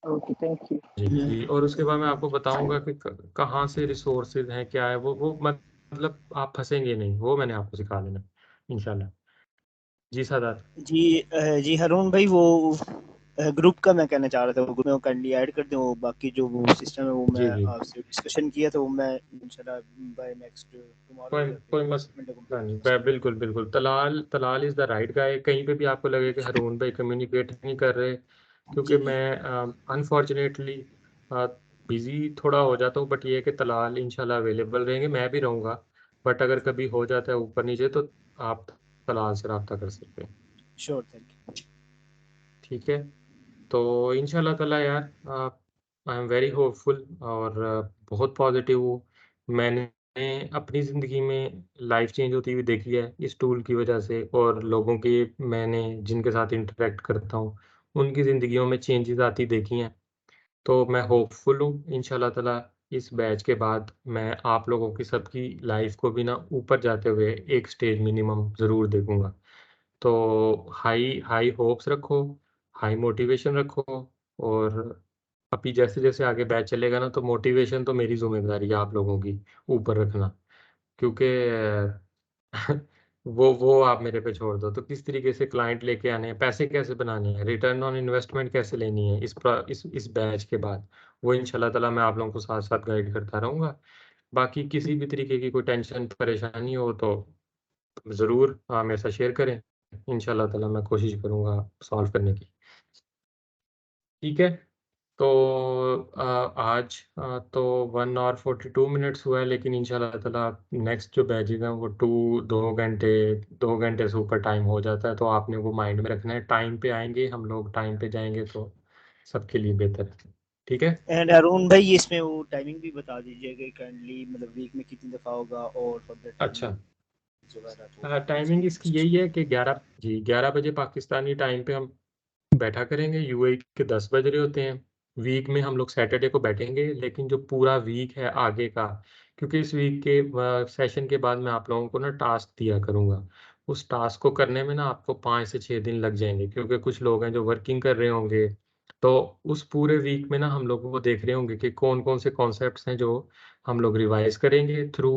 Okay, thank you. जी, और उसके बाद मैं आपको बताऊँगा कि क कहाँ से रिसोर्सेज़ हैं, क्या है, वो मतलब आप फँसेंगे नहीं, वो मैंने आपको सिखा देना, इंशाल्लाह। जी, सादात। जी हरून भाई, वो ग्रुप का मैं कहना चाह रहा था, वो ग्रुप में वो काइंडली ऐड कर दें। वो बाकी जो वो सिस्टम है वो मैं जी, जी। आपसे डिस्कशन किया था, वो मैं इंशाल्लाह बाय नेक्स्ट टुमारो कोई या कोई फिर मंडे को मसला नहीं, डिस्कस कर बिल्कुल, बिल्कुल। Talal Talal is the right guy. कहीं पे भी आपको लगे कि हारून भाई कम्युनिकेट नहीं कर रहे, क्योंकि जी जी मैं अनफॉर्चुनेटली बिज़ी थोड़ा हो जाता हूँ, बट ये है कि तलाल इंशाल्लाह अवेलेबल रहेंगे, मैं भी रहूँगा। बट अगर कभी हो जाता है ऊपर-नीचे तो आप तलाल से राब्ता कर सकते हैं, श्योर, थैंक यू। ठीक है? तो इंशाल्लाह ताला यार, आई एम वेरी होपफुल और बहुत पॉजिटिव हूँ। मैंने अपनी ज़िंदगी में लाइफ चेंज होती हुई देखी है इस टूल की वजह से, और लोगों के मैंने जिनके साथ इंटरेक्ट करता हूँ उनकी ज़िंदगियों में चेंजेस आती देखी हैं। तो मैं होपफुल हूँ इंशाल्लाह ताला इस बैच के बाद मैं आप लोगों की सबकी लाइफ को भी ना ऊपर जाते हुए एक स्टेज मिनिमम ज़रूर देखूंगा। तो हाई हाई होप्स रखो, हाई मोटिवेशन रखो, और अभी जैसे-जैसे आगे बैच चलेगा ना, तो मोटिवेशन तो मेरी ज़िम्मेदारी है आप लोगों की ऊपर रखना, क्योंकि वो आप मेरे पे छोड़ दो। तो किस तरीके से क्लाइंट लेके आने हैं, पैसे कैसे बनाने हैं, रिटर्न ऑन इन्वेस्टमेंट कैसे लेनी है इस बैच के बाद, वो इंशाल्लाह ताला मैं आप लोगों को साथ-साथ गाइड करता रहूँगा। बाकी किसी भी तरीके की कोई टेंशन, परेशानी हो तो ज़रूर मेरे साथ शेयर करें। इंशाल्लाह ताला मैं कोशिश करूँगा सॉल्व करने की। ठीक है? तो आज तो 1 ऑवर 42 मिनट्स हुआ है, लेकिन इंशाल्लाह ताला नेक्स्ट जो बैचेज़ हैं वो 2 घंटे से ऊपर टाइम हो जाता है, तो आपने वो माइंड में रखना है। टाइम पे आएँगे हम लोग, टाइम पे जाएँगे तो सबके लिए बेहतर है। ठीक है। एंड अरुण भाई इसमें वो टाइमिंग भी बता दीजिएगा काइंडली, मतलब वीक में कितनी दफा होगा और फर्दर अच्छा, वगैरह टाइमिंग इसकी यही है कि 11 बजे पाकिस्तानी टाइम पे हम बैठा करेंगे। यूएई के 10 बज रहे होते हैं। वीक में हम लोग सैटरडे को बैठेंगे, लेकिन जो पूरा वीक है आगे का, क्योंकि इस वीक के सेशन के बाद मैं आप लोगों को ना टास्क दिया करूँगा। उस टास्क को करने में ना आपको 5 से 6 दिन लग जाएंगे, क्योंकि कुछ लोग हैं जो वर्किंग कर रहे होंगे। तो उस पूरे वीक में ना हम लोगों को देख रहे होंगे कि कौन कौन से कॉन्सेप्ट्स हैं जो हम लोग रिवाइज करेंगे थ्रू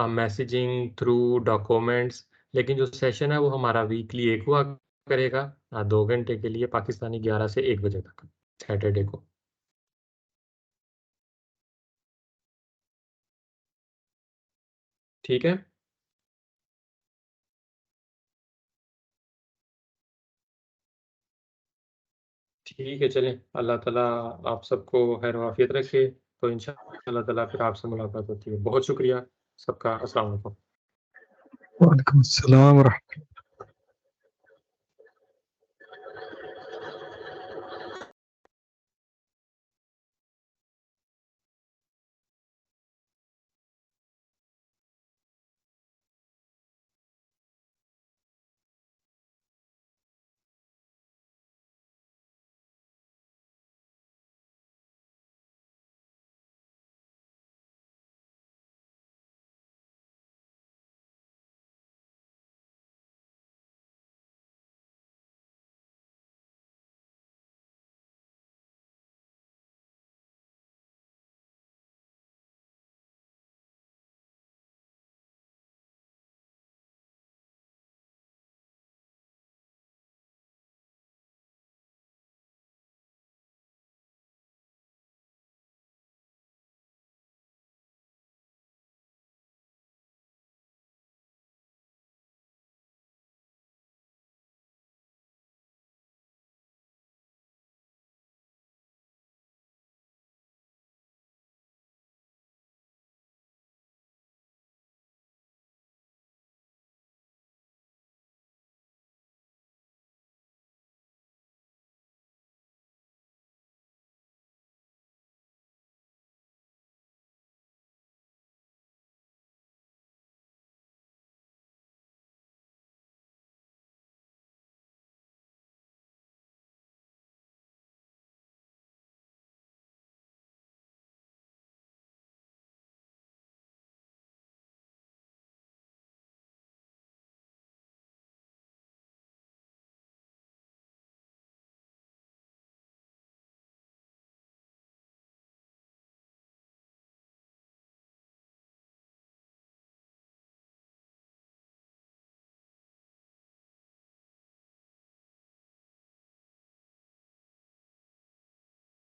मैसेजिंग, थ्रू डॉक्यूमेंट्स। लेकिन जो सेशन है वो हमारा वीकली एक हुआ करेगा 2 घंटे के लिए, पाकिस्तानी 11 से 1 बजे तक सैटरडे को। ठीक है। ठीक है, चलें। अल्लाह ताला आप सबको खैर वाफियत रखे। तो इंशाअल्लाह ताला फिर आपसे मुलाकात होती है। बहुत शुक्रिया सबका। अस्सलाम वालेकुम। वालेकुम अस्सलाम व रहमतुल्लाह।